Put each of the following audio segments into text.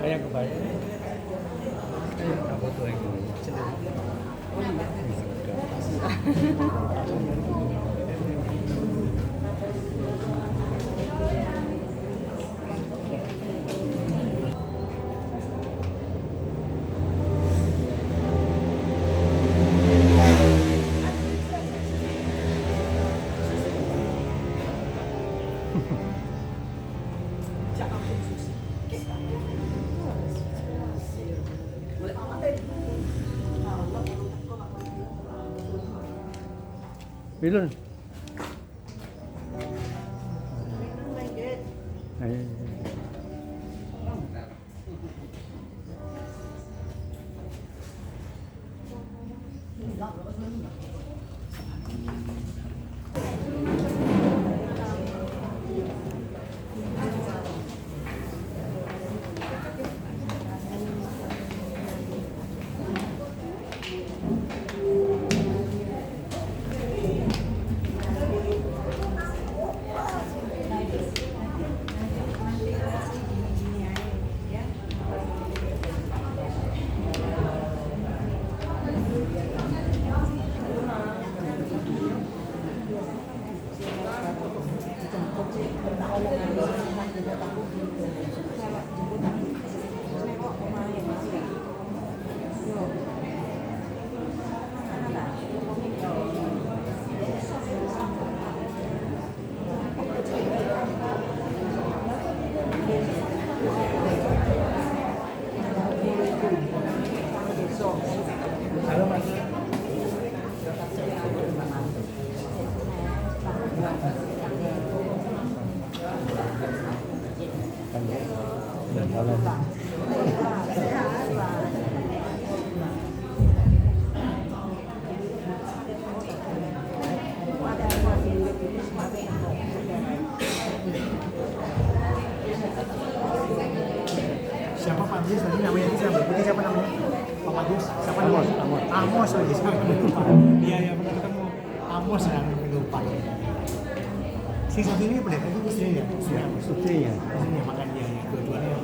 Kayak kebanyakan. Apa tuh yang Bilun. Siapa Pak Agus? Tadi namanya itu saya berputih siapa namanya? Pak Agus? Siapa namanya? Amos lagi saya lupa. Iya pernah ketemu. Amos yang lupa. Si satu ini pendeta itu istrinya ya? Istrinya. Istrinya makan dia ya. Dua-duanya.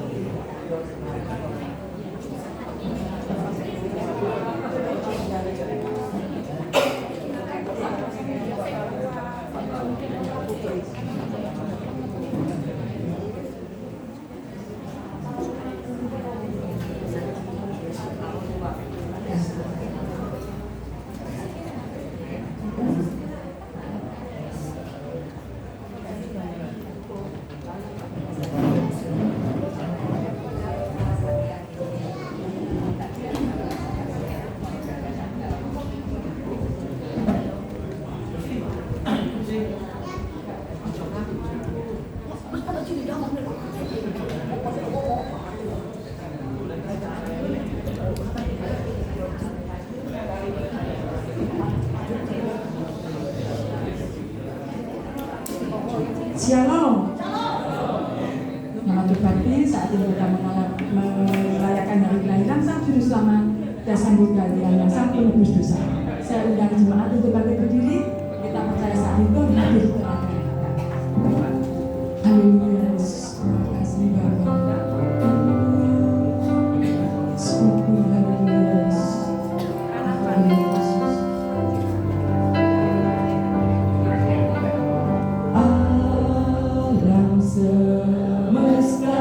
Shalom. Nama berbakti saat ini kita merayakan hari kelahiran Sang Juru Selamat dan Sambut Kalian yang Sang Penebus Dosa. Saya undang jemaat untuk bangkit berdiri. Kita percaya saat itu hadir terakhir. Haleluya. Terima kasih Bapak. Syukur haleluya. Alam semesta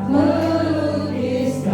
melukiskan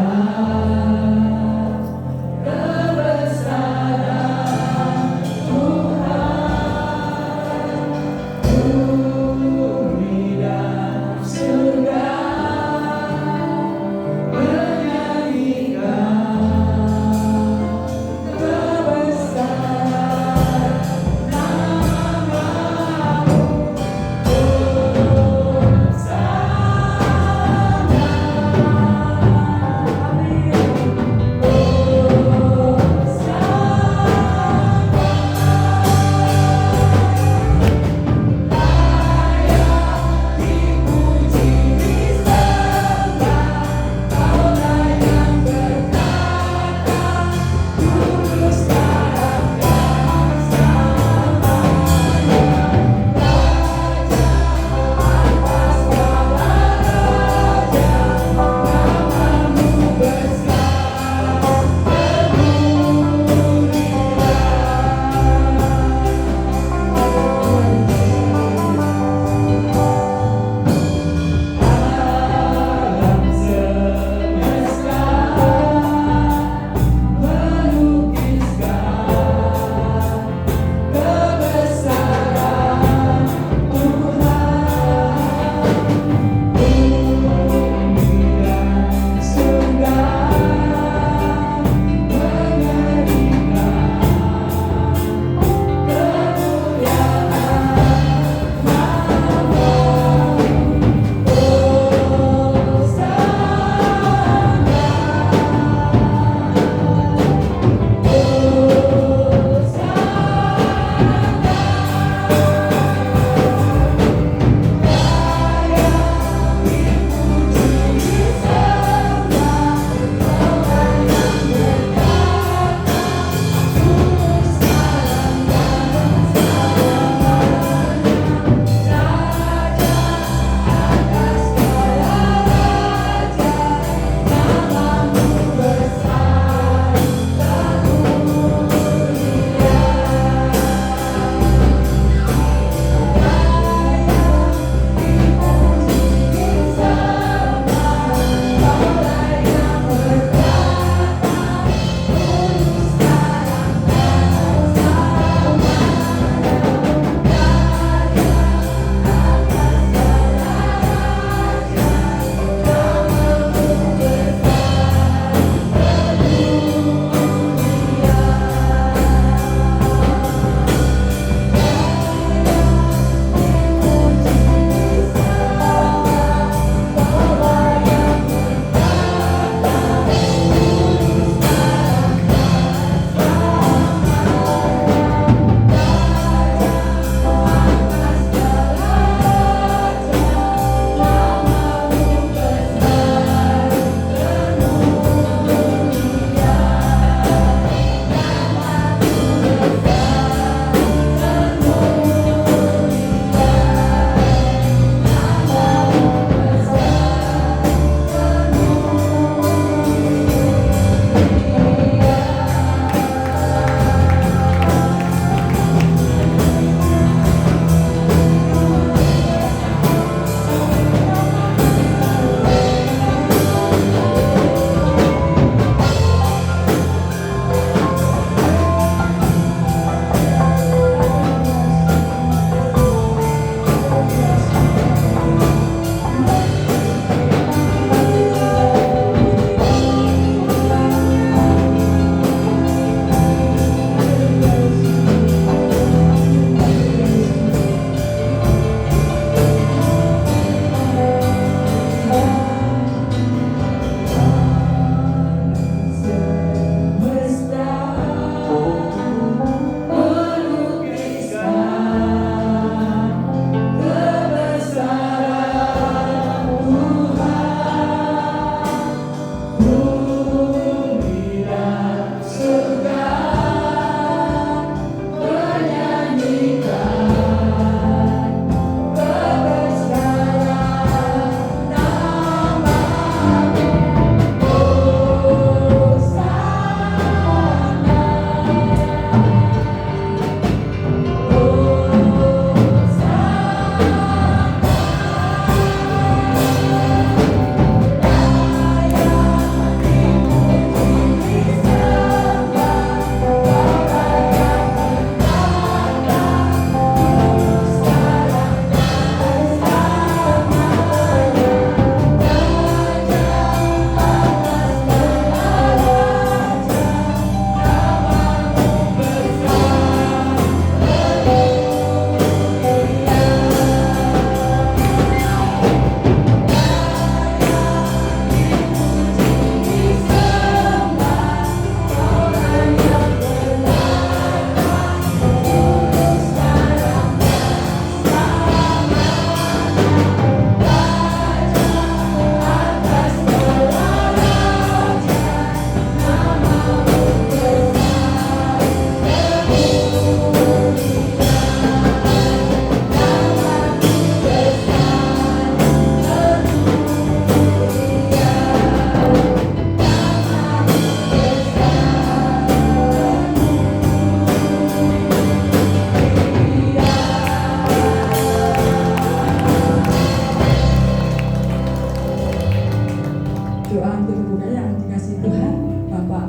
yang dikasih Tuhan, Bapak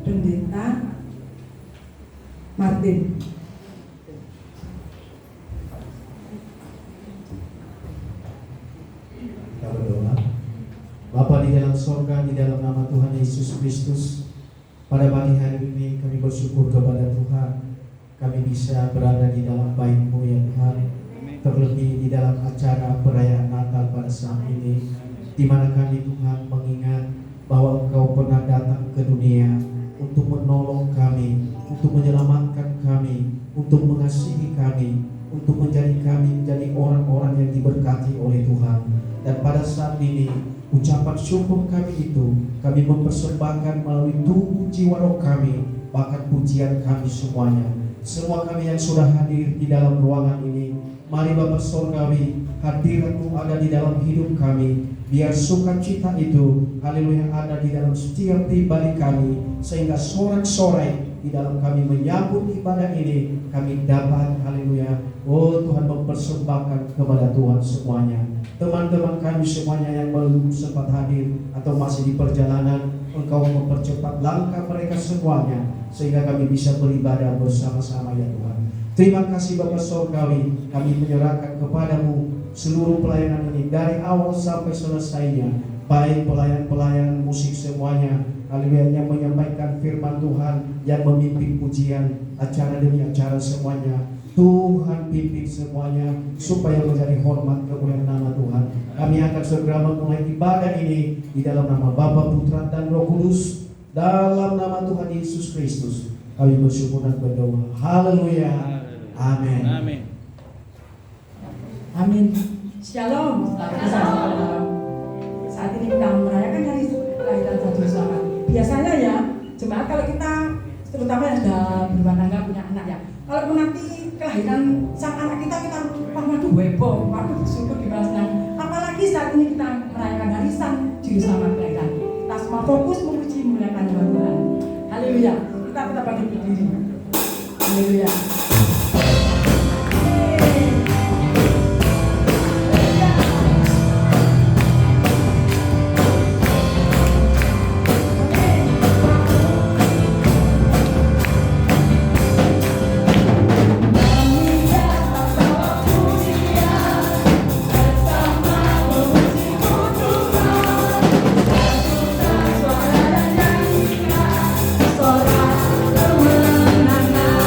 Pendeta Martin. Kita berdoa. Bapa di dalam sorga, di dalam nama Tuhan Yesus Kristus, pada pagi hari ini kami bersyukur kepada Tuhan. Kami bisa berada di dalam bait-Mu ya Tuhan. Terlebih di dalam acara perayaan Natal pada saat ini, di mana kami Tuhan mengingat bahwa Engkau pernah datang ke dunia untuk menolong kami, untuk menyelamatkan kami, untuk mengasihi kami, untuk menjadi kami menjadi orang-orang yang diberkati oleh Tuhan. Dan pada saat ini ucapan syukur kami itu kami mempersembahkan melalui tubuh jiwa roh kami, bahkan pujian kami semuanya. Semua kami yang sudah hadir di dalam ruangan ini, mari Bapa Sorgawi, hadirat-Mu ada di dalam hidup kami. Biar sukacita itu, haleluya, ada di dalam setiap pribadi kami, sehingga sorak-sorai di dalam kami menyambut ibadah ini, kami dapat, haleluya, oh Tuhan, mempersembahkan kepada Tuhan semuanya. Teman-teman kami semuanya yang belum sempat hadir atau masih di perjalanan, Engkau mempercepat langkah mereka semuanya, sehingga kami bisa beribadah bersama-sama ya Tuhan. Terima kasih Bapa Sorgawi, kami menyerahkan kepadamu seluruh pelayanan ini dari awal sampai selesainya, baik pelayan-pelayan musik semuanya, haleluya, yang menyampaikan firman Tuhan, yang memimpin pujian acara demi acara semuanya. Tuhan pimpin semuanya supaya menjadi hormat kemuliaan nama Tuhan. Kami akan segera memulai ibadah ini di dalam nama Bapa, Putra dan Roh Kudus, dalam nama Tuhan Yesus Kristus. Kami bersyukur dan berdoa. Haleluya. Amin. Amin. Amin. Shalom. Saat ini kita merayakan hari kelahiran Tuhan Juru Selamat. Biasanya ya, jemaat kalau kita terutama yang sudah berumah tangga punya anak ya, kalau nanti kelahiran sang anak kita waduh heboh, waduh bersyukur gimana senang. Apalagi saat ini kita merayakan hari sang Juru Selamat kelahiran. Kita semua fokus memuji memuliakan nama Tuhan. Haleluya. Kita tetap bangkit berdiri. Haleluya. Suara kemenangan.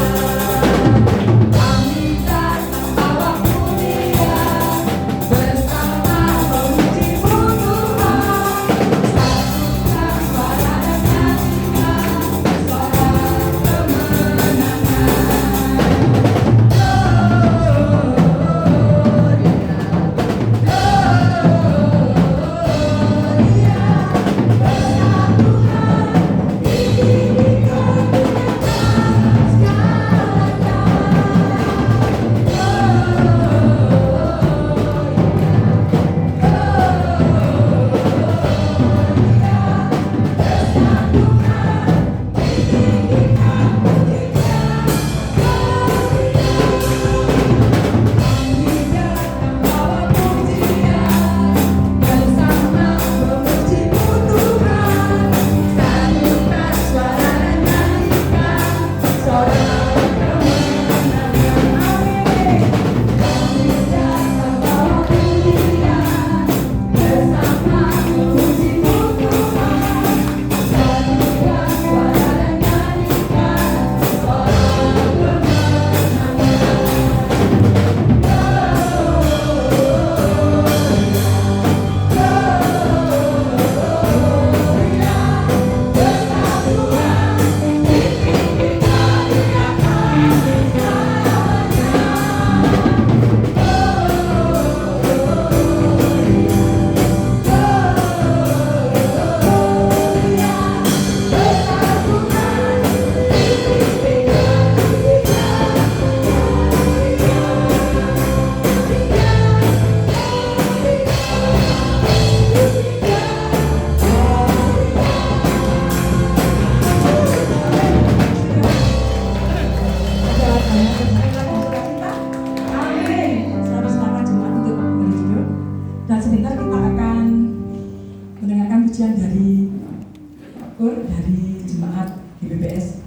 kur dari jemaat GBPS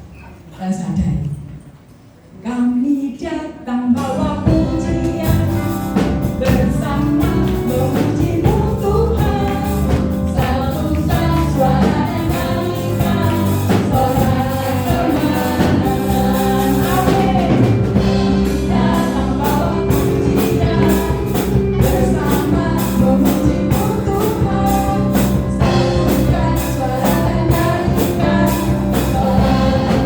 Sadai. Kami datang bawa pujian bersama memuji-Mu Tuhan, satukan suara dan nyanyikan sorak kemenangan. Amin. Kami datang bawa pujian bersama memuji-Mu Tuhan, satukan suara dan nyanyikan sorak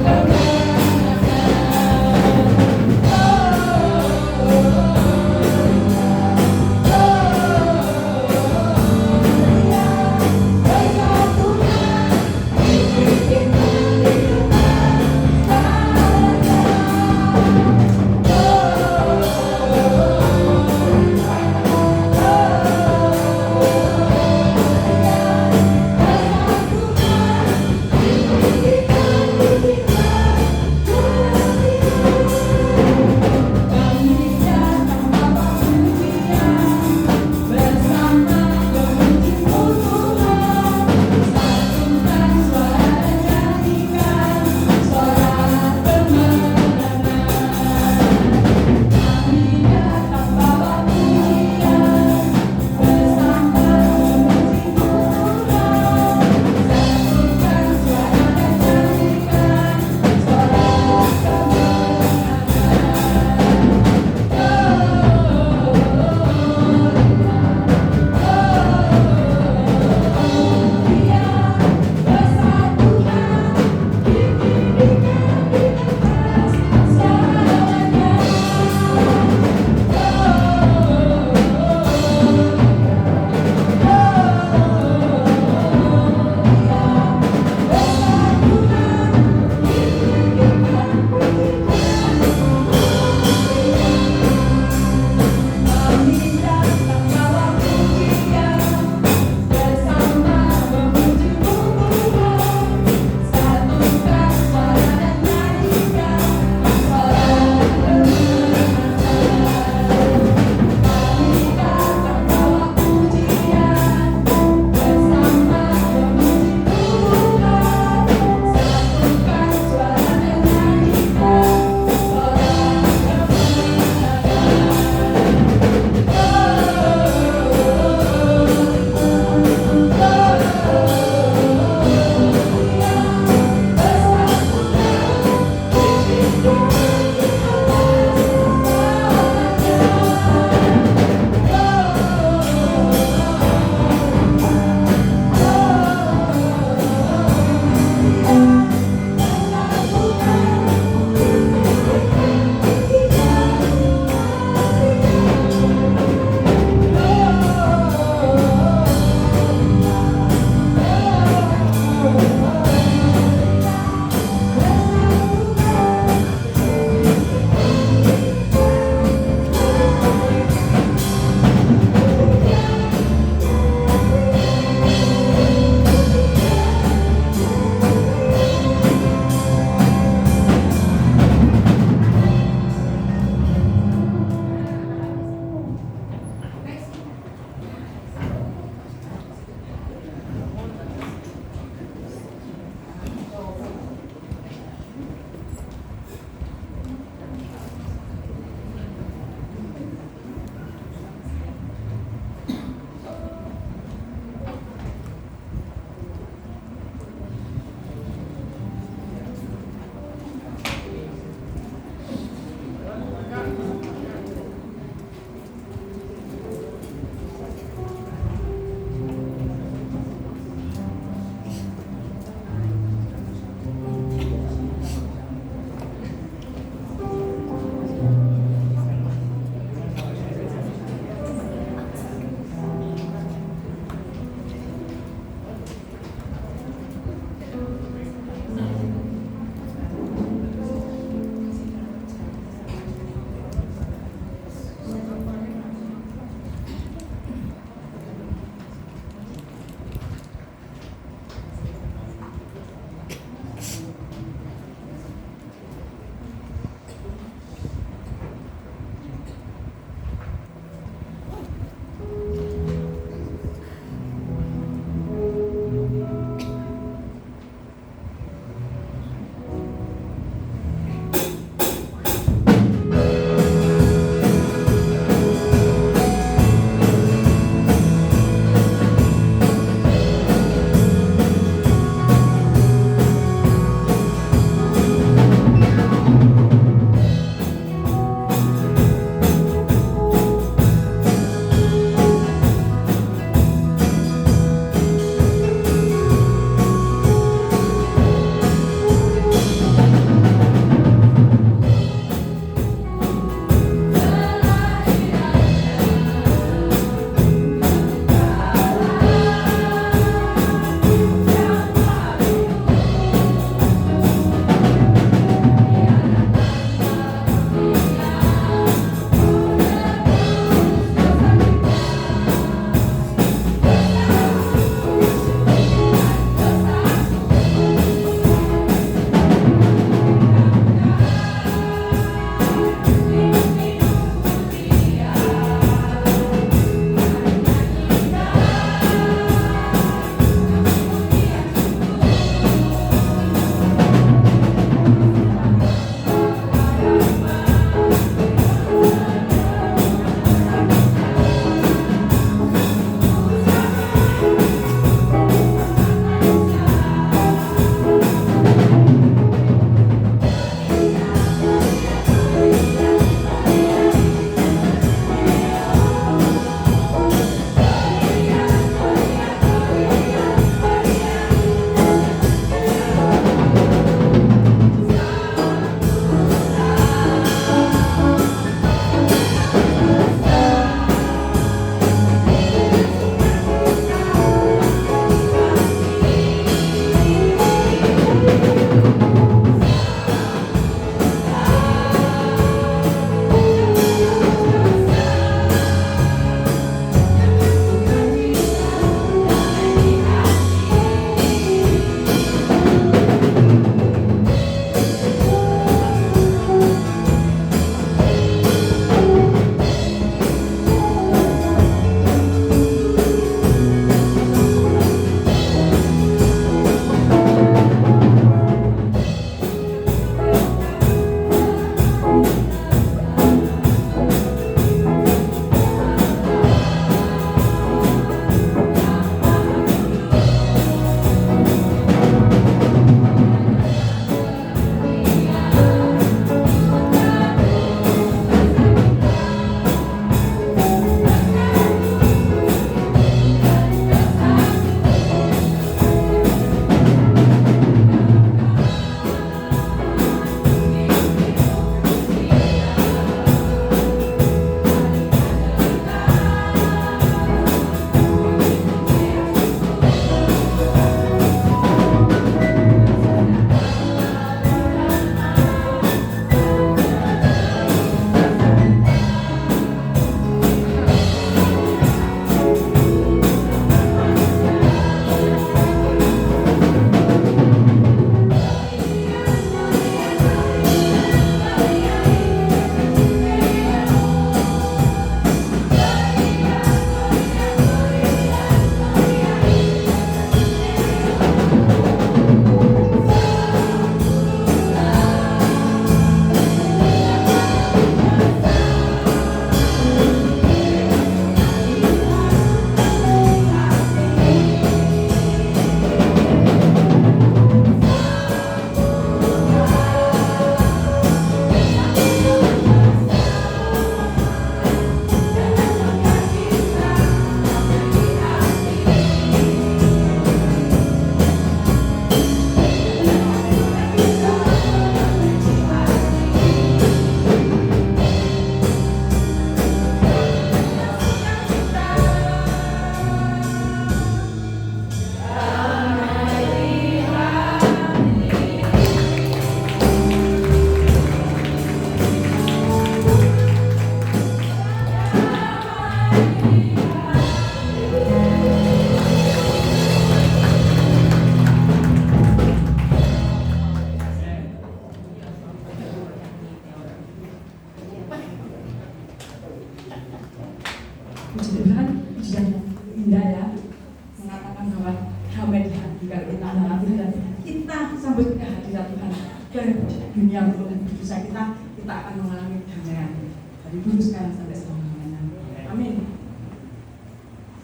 sambut kehadiran Tuhan ke dunia untuk dosa kita akan mengalami damaian dari dulu sekarang sampai selamanya. Amin.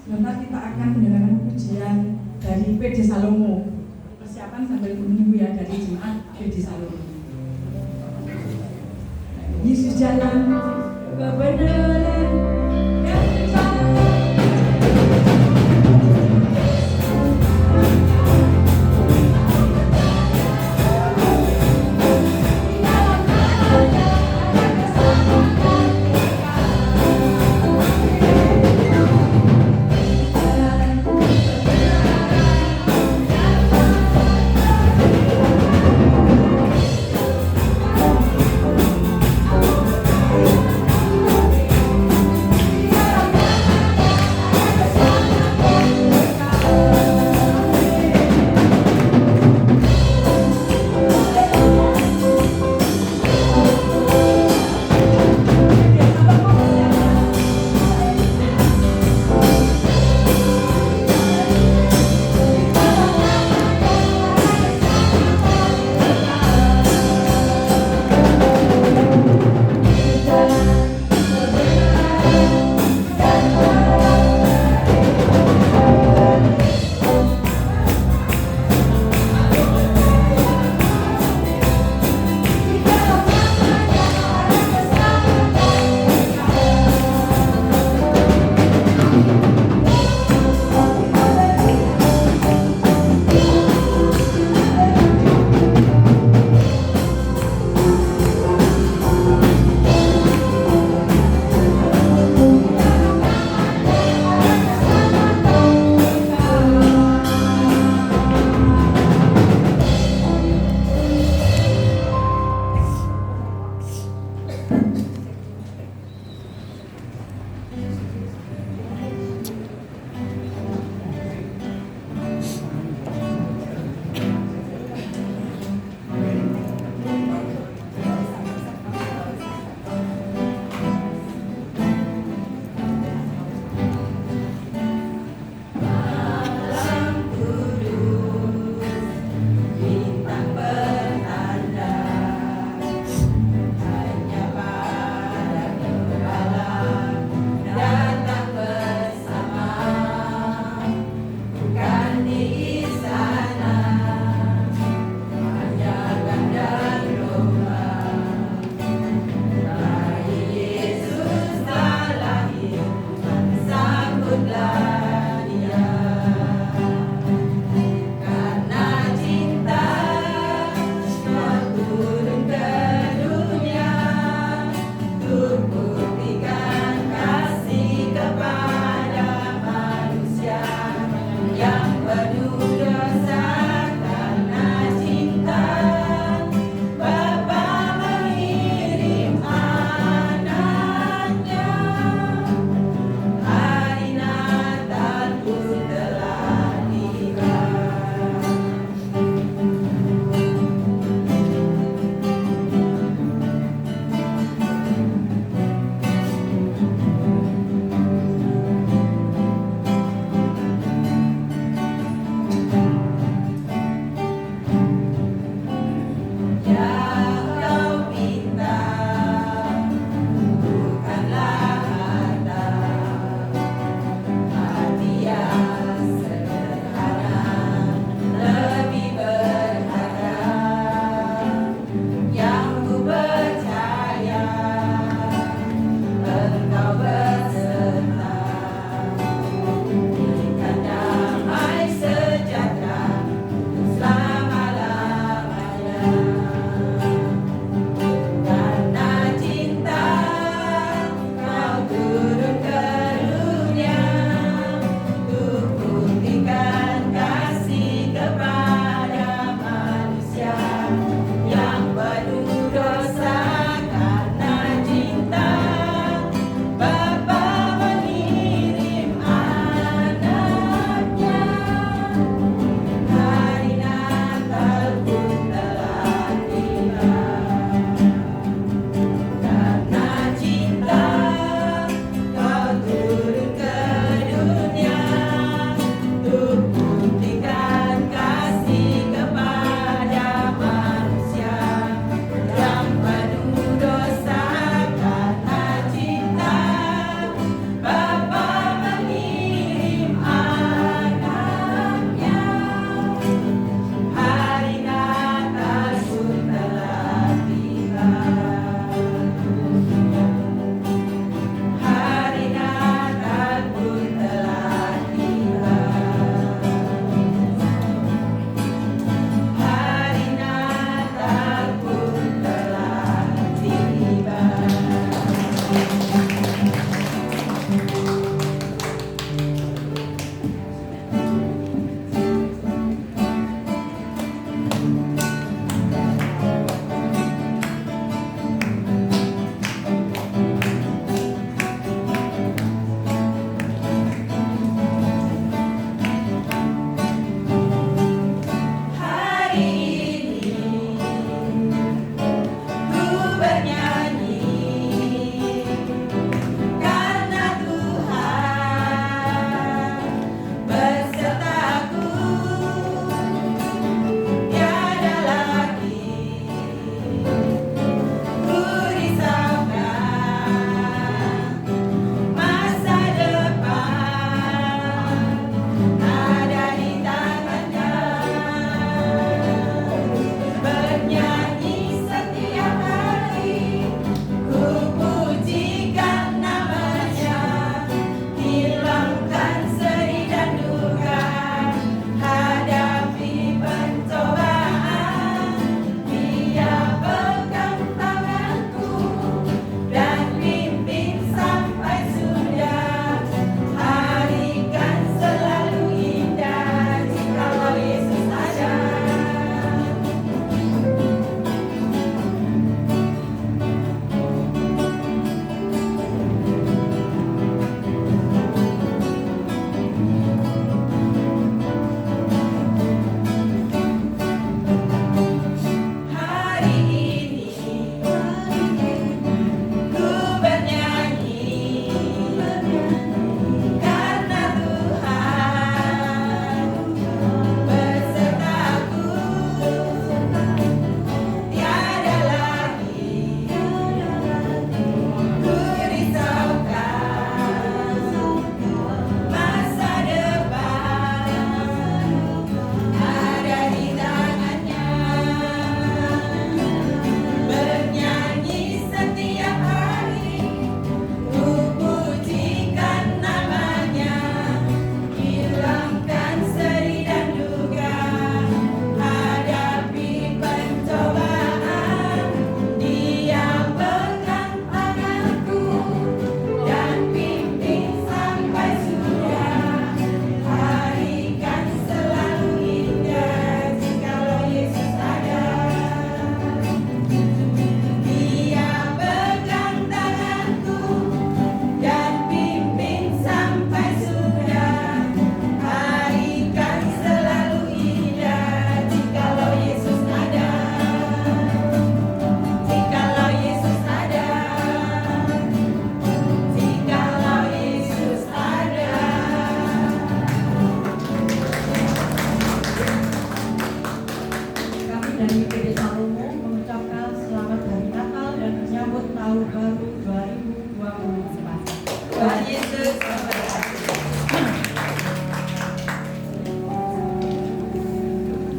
Sebentar kita akan mendengarkan pujian dari PD Salomo. Persiapan sambil menunggu ya dari jemaat PD Salomo. Yesus jalan kebenaran kebenaran.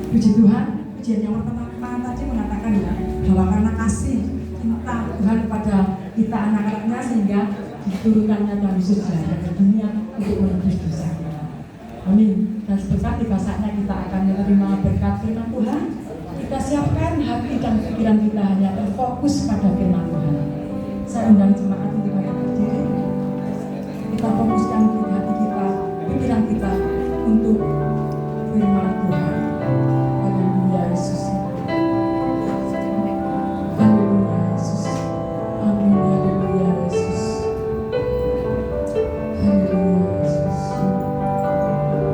Puji Tuhan, pujian yang pertama tadi mengatakan ya, bahwa karena kasih cinta Tuhan kepada kita anak-anaknya sehingga diturunkannya Tuhan Yesus datang ke dunia untuk menebus dosa kita. Amin. Dan sebentar tiba saatnya kita akan menerima berkat firman Tuhan. Kita siapkan hati dan pikiran kita hanya terfokus pada firman Tuhan. Saya undang jemaat untuk berdiri. Kita fokuskan hati kita, pikiran kita untuk firman Tuhan. Haleluya Yesus. Haleluya Yesus. Amin. Haleluya Yesus. Haleluya Yesus.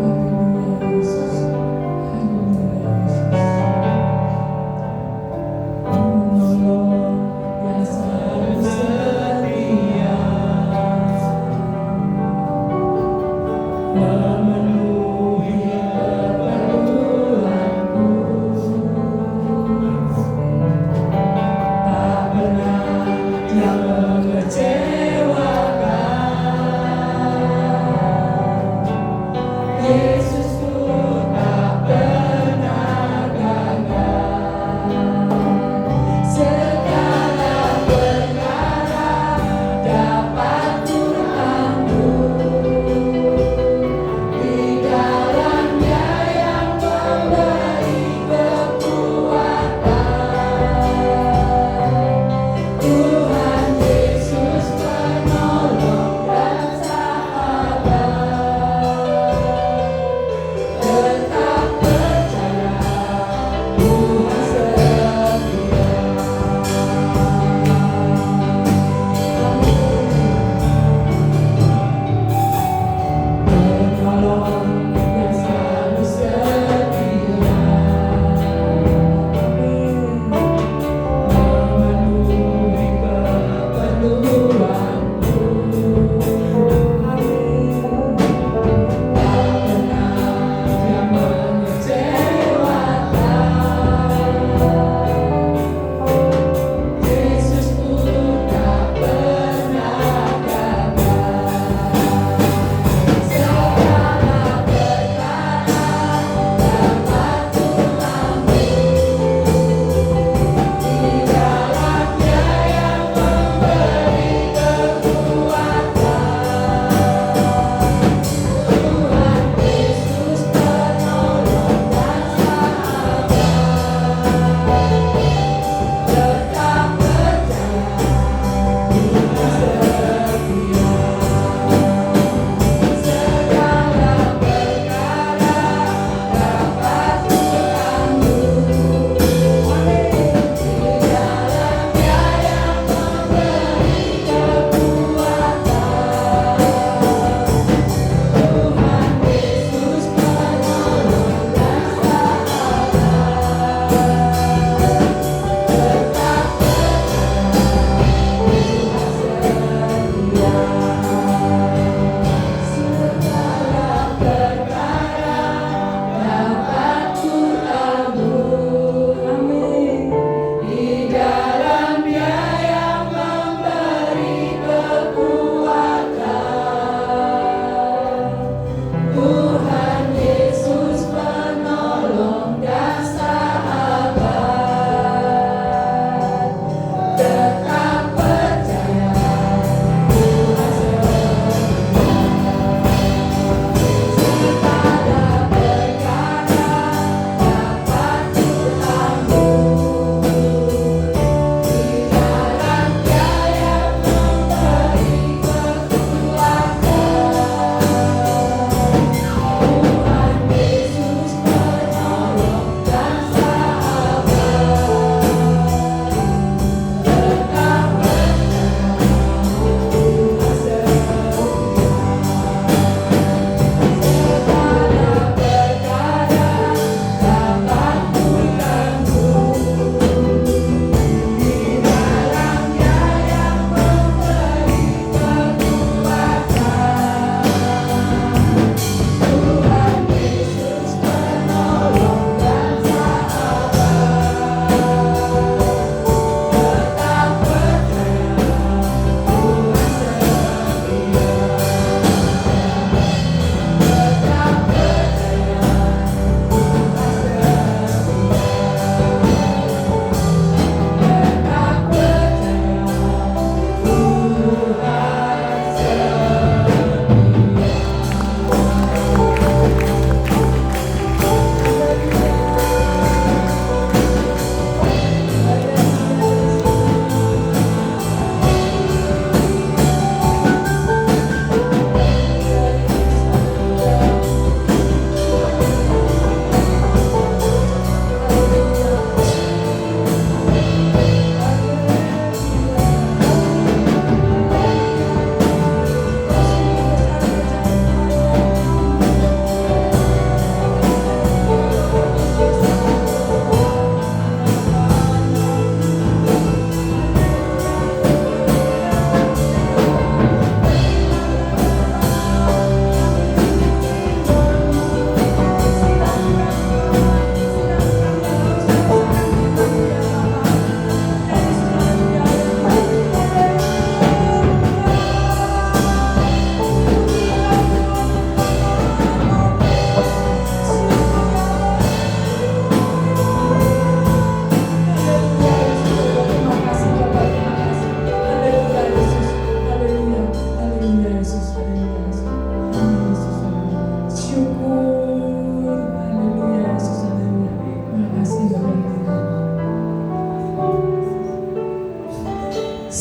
Haleluya Yesus. Haleluya Yesus. Menolong yang selalu setia.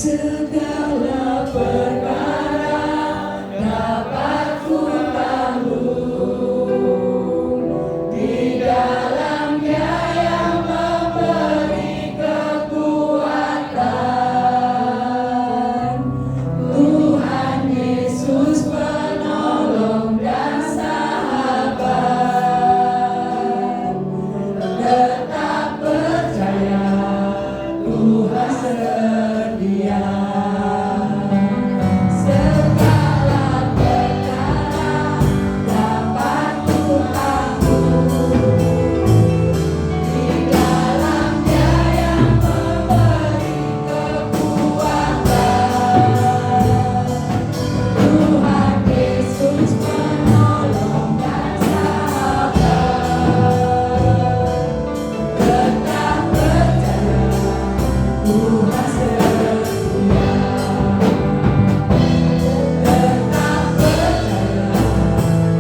Segala perkara dapat ku tanggung di dalam Dia yang memberi kekuatan. Tuhan Yesus penolong dan sahabat. Tetap percaya, Tuhan sedia. Segala perkara dapat ku tanggung di dalam Dia yang memberi kekuatan. Tuhan Yesus penolong dan sahabat. Tetap percaya, Tuhan sedia. Tetap percaya,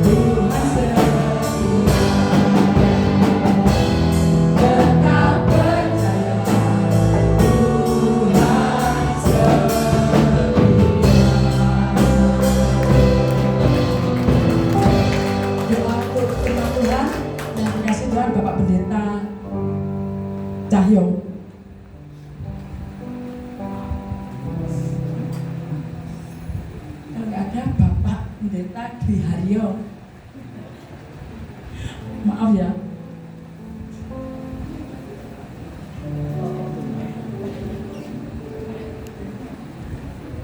Tuhan sedia. Tetap percaya, Tuhan Doa untuk firman Tuhan yang dikasih Tuhan Bapak Pendeta Cahyo. Kalau nggak ada Bapak Pendeta Dwi Haryo, maaf ya.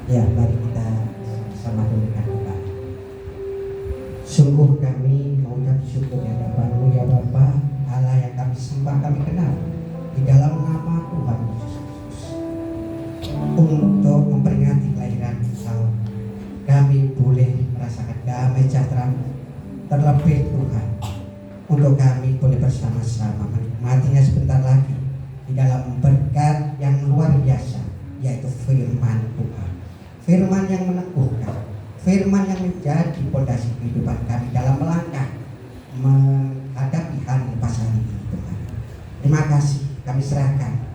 Ya, mari kita sama dengan doa. Sungguh kami mengucap syukur di hadapan-Mu ya Bapa, Allah yang kami sembah, kami kenal di dalam nama Tuhan Yesus Kristus. Untuk memperingati kelahiran Engkau, kami boleh merasakan damai sejahtera terlebih Tuhan. Untuk kami boleh bersama-sama menikmatinya sebentar lagi di dalam berkat yang luar biasa, yaitu firman Tuhan. Firman yang meneguhkan, firman yang menjadi fondasi kehidupan kami dalam melangkah menghadapi hari lepas hari ini Tuhan. Terima kasih, kami serahkan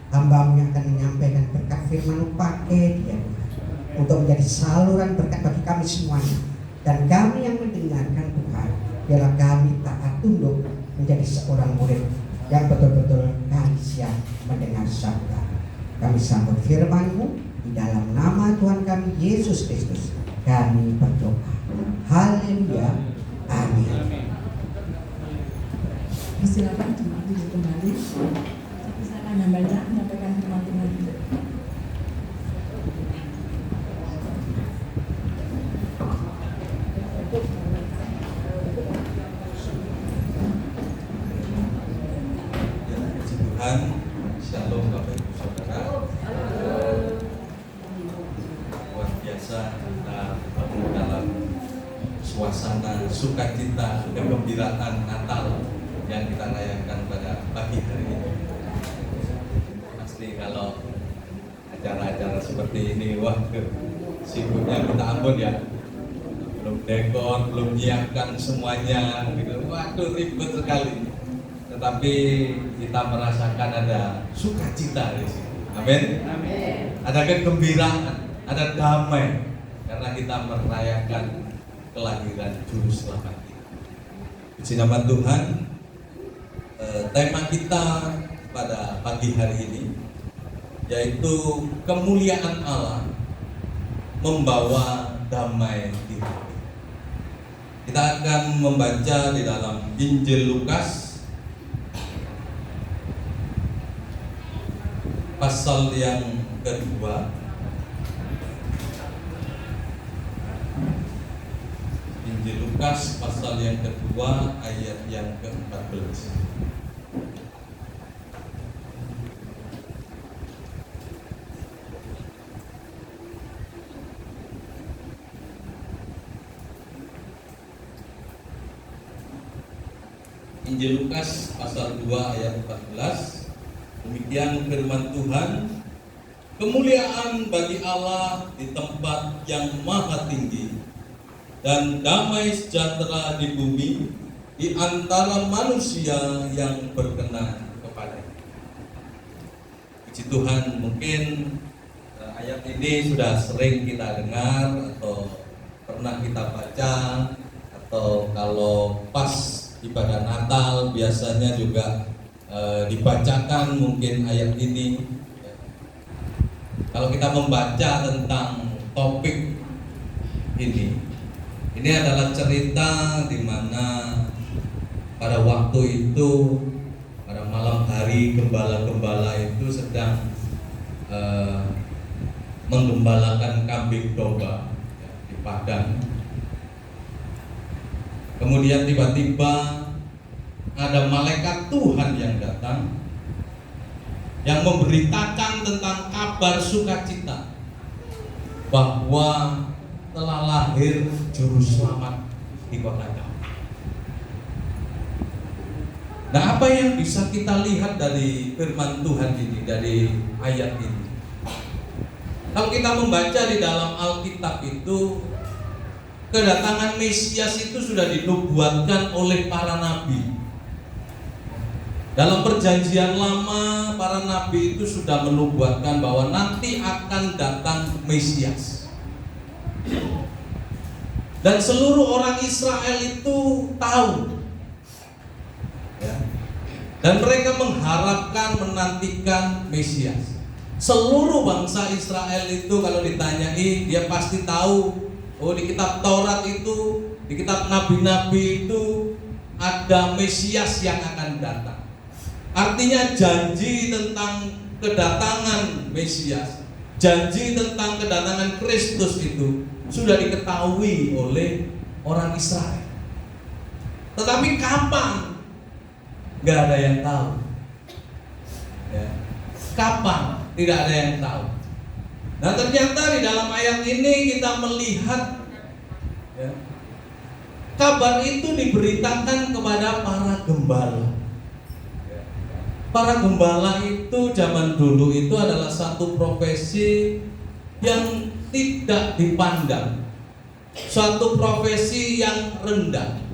hamba-Mu yang akan menyampaikan berkat firman-Mu, pakai dia Tuhan, untuk menjadi saluran berkat bagi kami semuanya. Dan kami yang mendengarkan Tuhan, biarlah kami taat tunduk menjadi seorang murid yang betul-betul kami siap mendengar sabda. Kami sambut firman-Mu di dalam nama Tuhan kami Yesus Kristus. Kami berdoa. Haleluya. Amin. Silakan jemaat duduk kembali. Silakan yang banyak menyampaikan firman Tuhan. Puji Tuhan, Shalom Bapak Ibu Saudara. Luar biasa kita bertemu dalam suasana sukacita, kegembiraan Natal yang kita rayakan pada pagi hari ini. Pasti kalau acara-acara seperti ini, wah sibuknya minta ampun ya. Belum dekor, belum menyiapkan semuanya, gitu. Waduh ribet sekali. Tetapi kita merasakan ada sukacita di sini. Amin. Ada kegembiraan, ada damai karena kita merayakan kelahiran Juru Selamat kita. Puji nama Tuhan. Tema kita pada pagi hari ini yaitu kemuliaan Allah membawa damai di hati. Kita akan membaca di dalam Injil Lukas pasal yang kedua. Injil Lukas pasal yang kedua ayat yang ke-14. Injil Lukas pasal 2 ayat 14. Demikian firman Tuhan. Kemuliaan bagi Allah di tempat yang maha tinggi, dan damai sejahtera di bumi di antara manusia yang berkenan kepadanya. Puji Tuhan, mungkin ayat ayat ini sudah sering kita dengar atau pernah kita baca, atau kalau pas ibadah Natal biasanya juga dibacakan mungkin ayat ini. Kalau kita membaca tentang topik ini adalah cerita di mana pada waktu itu, pada malam hari, gembala-gembala itu sedang menggembalakan kambing domba di padang. Kemudian tiba-tiba ada malaikat Tuhan yang datang, yang memberitakan tentang kabar sukacita bahwa telah lahir juru selamat di kota Daud. Nah, apa yang bisa kita lihat dari firman Tuhan ini, dari ayat ini? Kalau kita membaca di dalam Alkitab itu, kedatangan Mesias itu sudah dinubuatkan oleh para nabi. Dalam perjanjian lama, para nabi itu sudah menubuatkan bahwa nanti akan datang Mesias. Dan seluruh orang Israel itu tahu, ya. Dan mereka mengharapkan, menantikan Mesias. Seluruh bangsa Israel itu kalau ditanyai, dia pasti tahu, oh di kitab Taurat itu, di kitab nabi-nabi itu ada Mesias yang akan datang. Artinya janji tentang kedatangan Mesias, janji tentang kedatangan Kristus itu sudah diketahui oleh orang Israel. Tetapi kapan? Gak ada yang tahu, ya. Kapan? Tidak ada yang tahu. Nah, ternyata di dalam ayat ini kita melihat, ya, kabar itu diberitakan kepada para gembala. Para gembala itu zaman dulu itu adalah satu profesi yang tidak dipandang, suatu profesi yang rendah.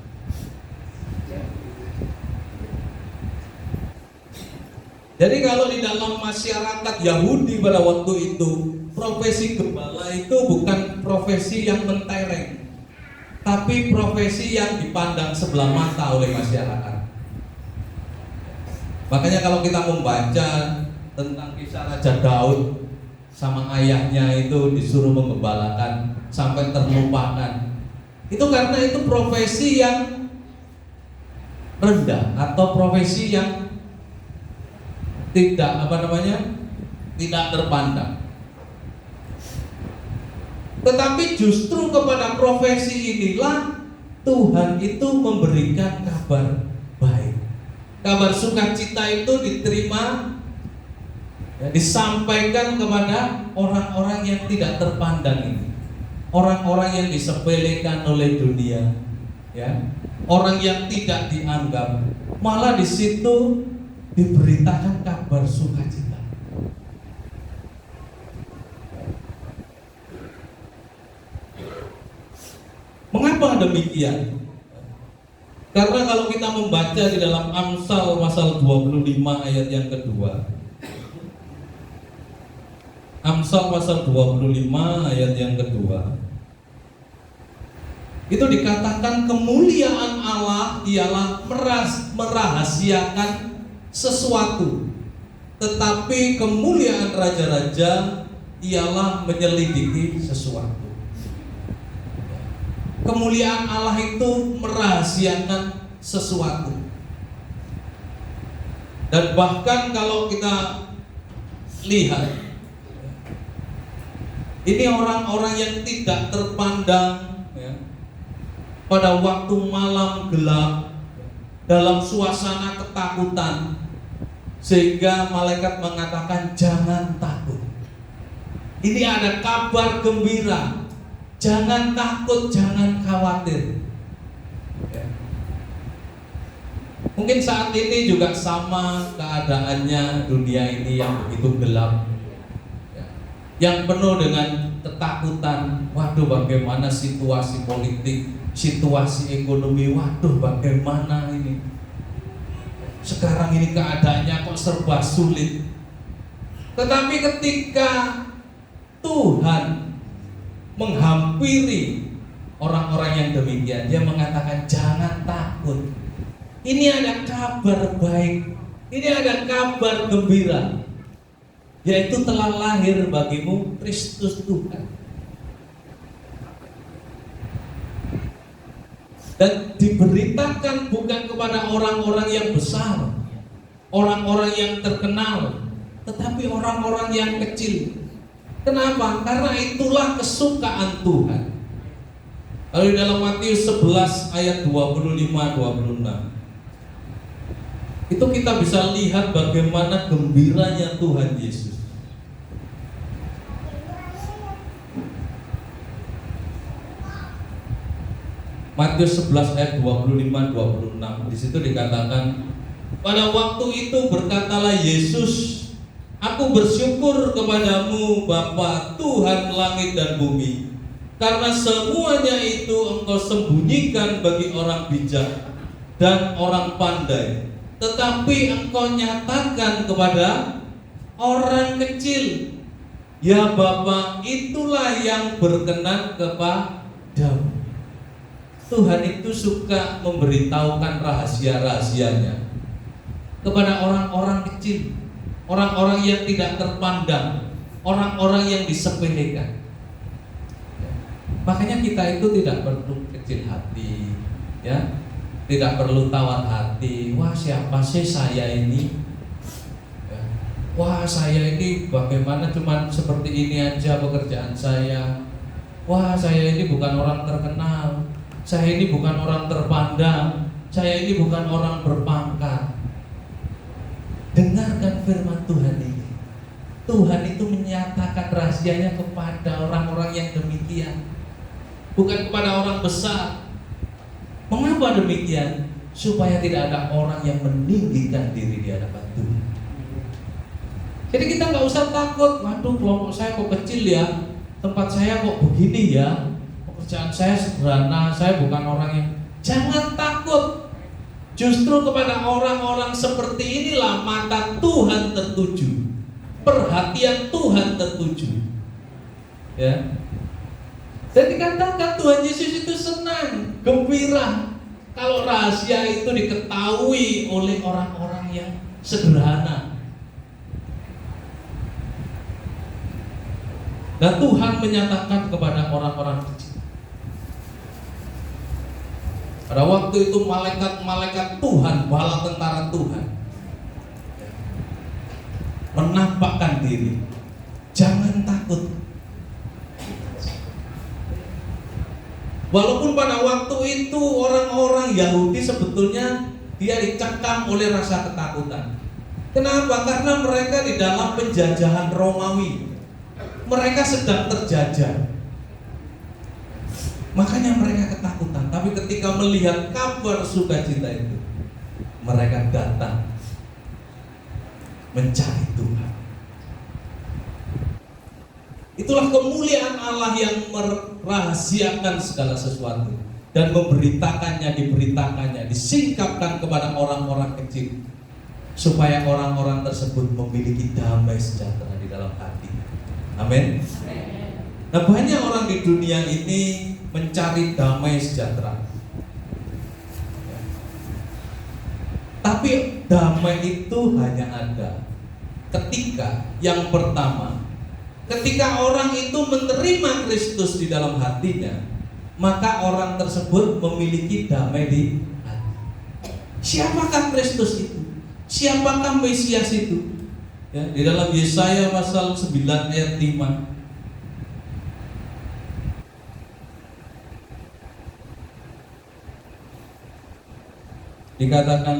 Jadi kalau di dalam masyarakat Yahudi pada waktu itu, profesi gembala itu bukan profesi yang mentereng, tapi profesi yang dipandang sebelah mata oleh masyarakat. Makanya kalau kita membaca tentang kisah Raja Daud sama ayahnya itu disuruh menggembalakan sampai terlupakan, itu karena itu profesi yang rendah atau profesi yang tidak tidak terpandang. Tetapi justru kepada profesi inilah Tuhan itu memberikan kabar baik. Kabar sukacita itu diterima, ya, disampaikan kepada orang-orang yang tidak terpandang ini, orang-orang yang disepelekan oleh dunia, ya, orang yang tidak dianggap, malah di situ diberitakan kabar sukacita. Mengapa demikian? Karena kalau kita membaca di dalam Amsal pasal 25 ayat yang kedua, Amsal pasal 25 ayat yang kedua, itu dikatakan kemuliaan Allah ialah merahasiakan sesuatu, tetapi kemuliaan raja-raja ialah menyelidiki sesuatu. Kemuliaan Allah itu merahasiakan sesuatu. Dan bahkan kalau kita lihat, ini orang-orang yang tidak terpandang, ya, pada waktu malam gelap, dalam suasana ketakutan, sehingga malaikat mengatakan jangan takut. Ini ada kabar gembira. Jangan takut, jangan khawatir. Ya. Mungkin saat ini juga sama keadaannya dunia ini yang begitu gelap, ya, yang penuh dengan ketakutan. Waduh, bagaimana situasi politik, situasi ekonomi, waduh bagaimana ini. Sekarang ini keadaannya kok serba sulit. Tetapi ketika Tuhan menghampiri orang-orang yang demikian, dia mengatakan jangan takut. Ini ada kabar baik, ini ada kabar gembira, yaitu telah lahir bagimu Kristus Tuhan. Dan diberitakan bukan kepada orang-orang yang besar, orang-orang yang terkenal, tetapi orang-orang yang kecil. Kenapa? Karena itulah kesukaan Tuhan. Lalu dalam Matius 11 ayat 25-26 itu kita bisa lihat bagaimana gembiranya Tuhan Yesus. Matius 11 ayat 25-26 di situ dikatakan, pada waktu itu berkatalah Yesus, aku bersyukur kepadamu Bapa Tuhan langit dan bumi, karena semuanya itu Engkau sembunyikan bagi orang bijak dan orang pandai, tetapi Engkau nyatakan kepada orang kecil. Ya Bapa, itulah yang berkenan kepadamu. Tuhan itu suka memberitahukan rahasia-rahasianya kepada orang-orang kecil, orang-orang yang tidak terpandang, orang-orang yang disepelekan. Makanya kita itu tidak perlu kecil hati, ya, tidak perlu tawar hati. Wah, siapa sih saya ini? Ya. Wah, saya ini bagaimana, cuman seperti ini aja pekerjaan saya. Wah, saya ini bukan orang terkenal, saya ini bukan orang terpandang, saya ini bukan orang berpangkat. Dengarkan firman Tuhan ini. Tuhan itu menyatakan rahasianya kepada orang-orang yang demikian, bukan kepada orang besar. Mengapa demikian? Supaya tidak ada orang yang meninggikan diri di hadapan Tuhan. Jadi kita nggak usah takut. Waduh, kelompok saya kok kecil ya, tempat saya kok begini ya, pekerjaan saya sederhana, saya bukan orang yang. Jangan takut. Justru kepada orang-orang seperti inilah mata Tuhan tertuju, perhatian Tuhan tertuju. Ya. Dan dikatakan Tuhan Yesus itu senang, gembira kalau rahasia itu diketahui oleh orang-orang yang sederhana. Dan Tuhan menyatakan kepada orang-orang kecil. Pada waktu itu malaikat-malaikat Tuhan, bala tentara Tuhan, menampakkan diri. Jangan takut. Walaupun pada waktu itu orang-orang Yahudi sebetulnya dia dicekam oleh rasa ketakutan. Kenapa? Karena mereka di dalam penjajahan Romawi. Mereka sedang terjajah. Makanya mereka ketakutan. Tapi ketika melihat kabar sukacita itu, mereka datang mencari Tuhan. Itulah kemuliaan Allah yang merahasiakan segala sesuatu dan memberitakannya, diberitakannya, disingkapkan kepada orang-orang kecil, supaya orang-orang tersebut memiliki damai sejahtera di dalam hati. Amin. Nah, banyak orang di dunia ini mencari damai sejahtera, tapi damai itu hanya ada ketika yang pertama, ketika orang itu menerima Kristus di dalam hatinya, maka orang tersebut memiliki damai di hati. Siapakah Kristus itu? Siapakah Mesias itu? Ya, di dalam Yesaya pasal 9 ayat 5 dikatakan,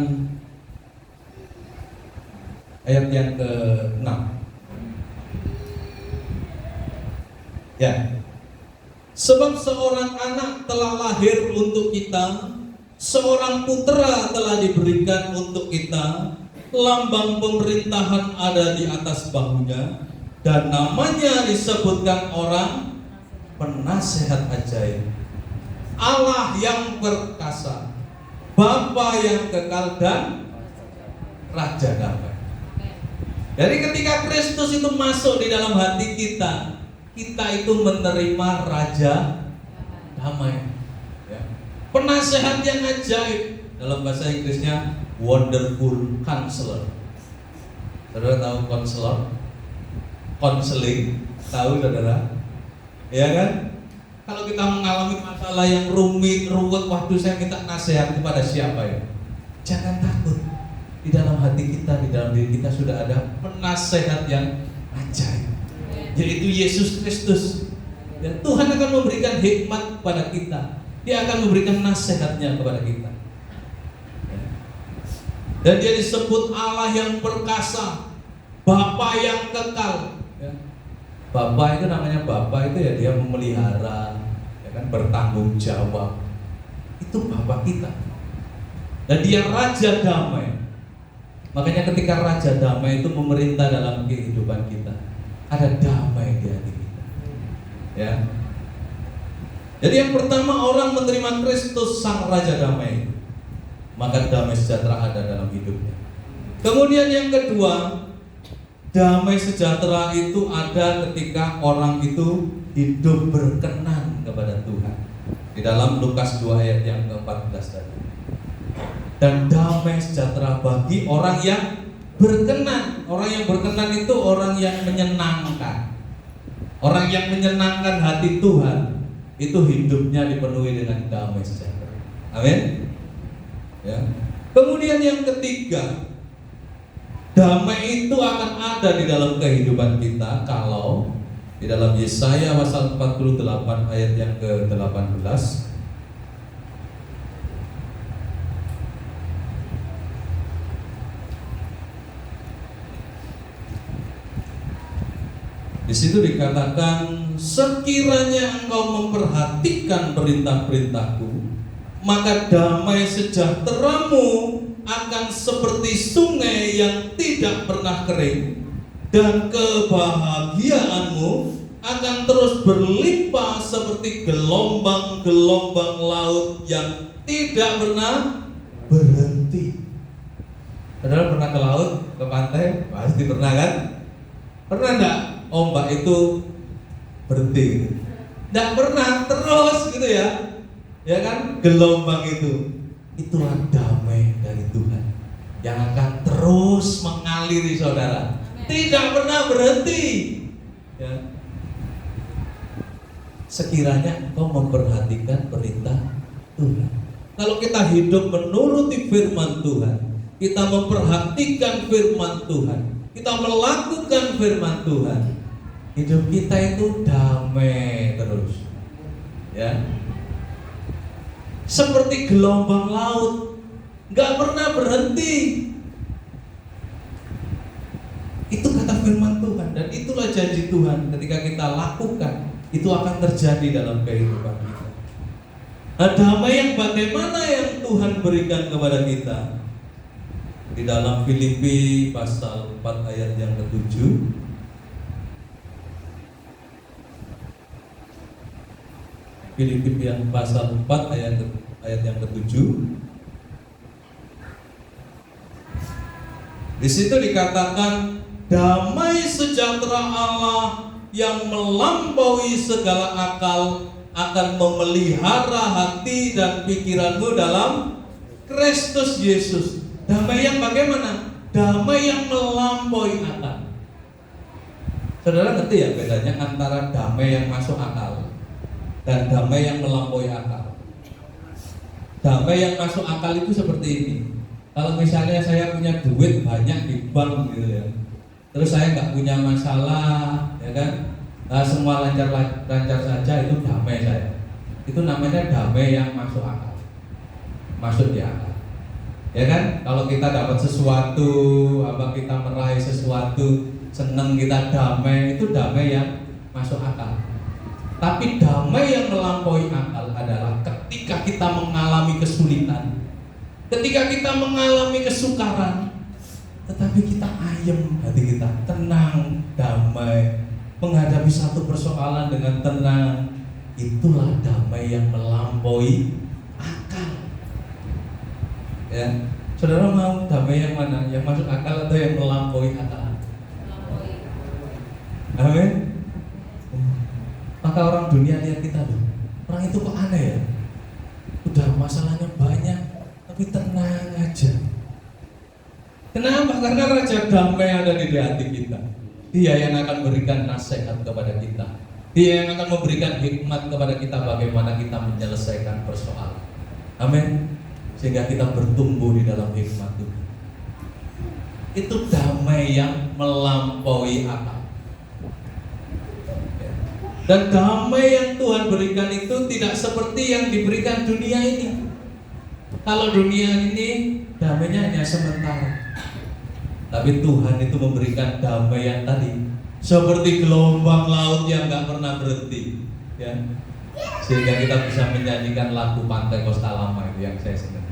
ayat yang ke-6. Ya. Sebab seorang anak telah lahir untuk kita, seorang putera telah diberikan untuk kita, lambang pemerintahan ada di atas bahunya, dan namanya disebutkan orang Penasehat Ajaib, Allah yang perkasa, Bapa yang kekal, dan Raja Damai. Jadi ketika Kristus itu masuk di dalam hati kita, kita itu menerima Raja Damai. Ya. Penasehat yang ajaib, dalam bahasa Inggrisnya Wonderful Counselor. Saudara tahu counselor? Counseling, tahu saudara? Ya kan? Kalau kita mengalami masalah yang rumit, ruwet, waktu saya minta nasihat kepada siapa ya? Jangan takut. Di dalam hati kita, di dalam diri kita sudah ada penasehat yang ajaib, yaitu Yesus Kristus. Ya, Tuhan akan memberikan hikmat kepada kita. Dia akan memberikan nasihatnya kepada kita. Ya. Dan dia disebut Allah yang perkasa, Bapa yang kekal. Ya. Bapa itu namanya Bapa itu ya dia memelihara, ya kan, bertanggung jawab. Itu Bapa kita. Dan dia Raja Damai. Makanya ketika Raja Damai itu memerintah dalam kehidupan kita, ada damai di hati kita. Ya. Jadi yang pertama, orang menerima Kristus Sang Raja Damai, maka damai sejahtera ada dalam hidupnya. Kemudian yang kedua, damai sejahtera itu ada ketika orang itu hidup berkenan kepada Tuhan. Di dalam Lukas 2 ayat yang ke-14 tadi. Dan damai sejahtera bagi orang yang berkenan. Orang yang berkenan itu orang yang menyenangkan. Orang yang menyenangkan hati Tuhan, itu hidupnya dipenuhi dengan damai sejahtera. Amin. Ya. Kemudian yang ketiga, damai itu akan ada di dalam kehidupan kita kalau di dalam Yesaya pasal 48 ayat yang ke-18. Di situ dikatakan, sekiranya engkau memperhatikan perintah-perintahku, maka damai sejahteramu akan seperti sungai yang tidak pernah kering, dan kebahagiaanmu akan terus berlimpah seperti gelombang-gelombang laut yang tidak pernah berhenti. Saudara pernah ke laut, ke pantai? Pasti pernah kan? Pernah enggak? Ombak itu berhenti, tidak pernah, terus gitu ya, ya kan? Gelombang itulah damai dari Tuhan yang akan terus mengaliri saudara, tidak pernah berhenti. Ya. Sekiranya engkau memperhatikan perintah Tuhan. Kalau kita hidup menuruti firman Tuhan, kita memperhatikan firman Tuhan, kita melakukan firman Tuhan, hidup kita itu damai terus. Ya. Seperti gelombang laut, nggak pernah berhenti. Itu kata firman Tuhan, dan itulah janji Tuhan. Ketika kita lakukan, itu akan terjadi dalam kehidupan kita. Nah, damai yang bagaimana yang Tuhan berikan kepada kita? Di dalam Filipi pasal 4 ayat yang ke-7. Filipi yang pasal 4 ayat yang ke-7. Di situ dikatakan, damai sejahtera Allah yang melampaui segala akal akan memelihara hati dan pikiranmu dalam Kristus Yesus. Damai yang bagaimana? Damai yang melampaui akal. Saudara ngerti ya bedanya antara damai yang masuk akal dan damai yang melampaui akal? Damai yang masuk akal itu seperti ini. Kalau misalnya saya punya duit banyak di bank gitu ya, terus saya nggak punya masalah, ya kan? Nah, semua lancar saja, itu damai saya. Itu namanya damai yang masuk akal, masuk di akal. Ya kan? Kalau kita dapat sesuatu, apa kita meraih sesuatu, senang kita damai, itu damai yang masuk akal. Tapi damai yang melampaui akal adalah ketika kita mengalami kesulitan, ketika kita mengalami kesukaran, tetapi kita ayem hati kita, tenang, damai, menghadapi satu persoalan dengan tenang. Itulah damai yang melampaui akal. Ya, saudara mau damai yang mana? Yang masuk akal atau yang melampaui akal? Amin. maka orang dunia lihat kita, loh, orang itu kok aneh ya, udah masalahnya banyak tapi tenang aja. Kenapa? Karena Raja Damai ada di hati kita. Dia yang akan memberikan nasihat kepada kita. Dia yang akan memberikan hikmat kepada kita bagaimana kita menyelesaikan persoalan. Amin. Sehingga kita bertumbuh di dalam hikmat Tuhan. Itu damai yang melampaui akal. Dan damai yang Tuhan berikan itu tidak seperti yang diberikan dunia ini. Kalau dunia ini damainya hanya sementara. Tapi Tuhan itu memberikan damai yang tadi seperti gelombang laut yang gak pernah berhenti, ya. Sehingga kita bisa menyanyikan lagu Pantai Kosta Lama itu yang saya senang.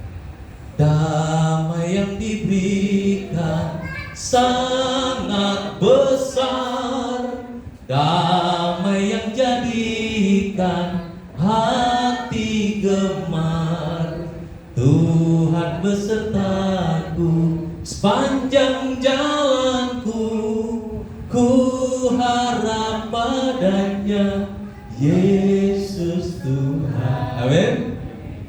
Damai yang diberikan sangat besar, damai yang jadikan hati gemar. Tuhan besertaku sepanjang jalanku, ku harap padanya Yesus Tuhan. Amin.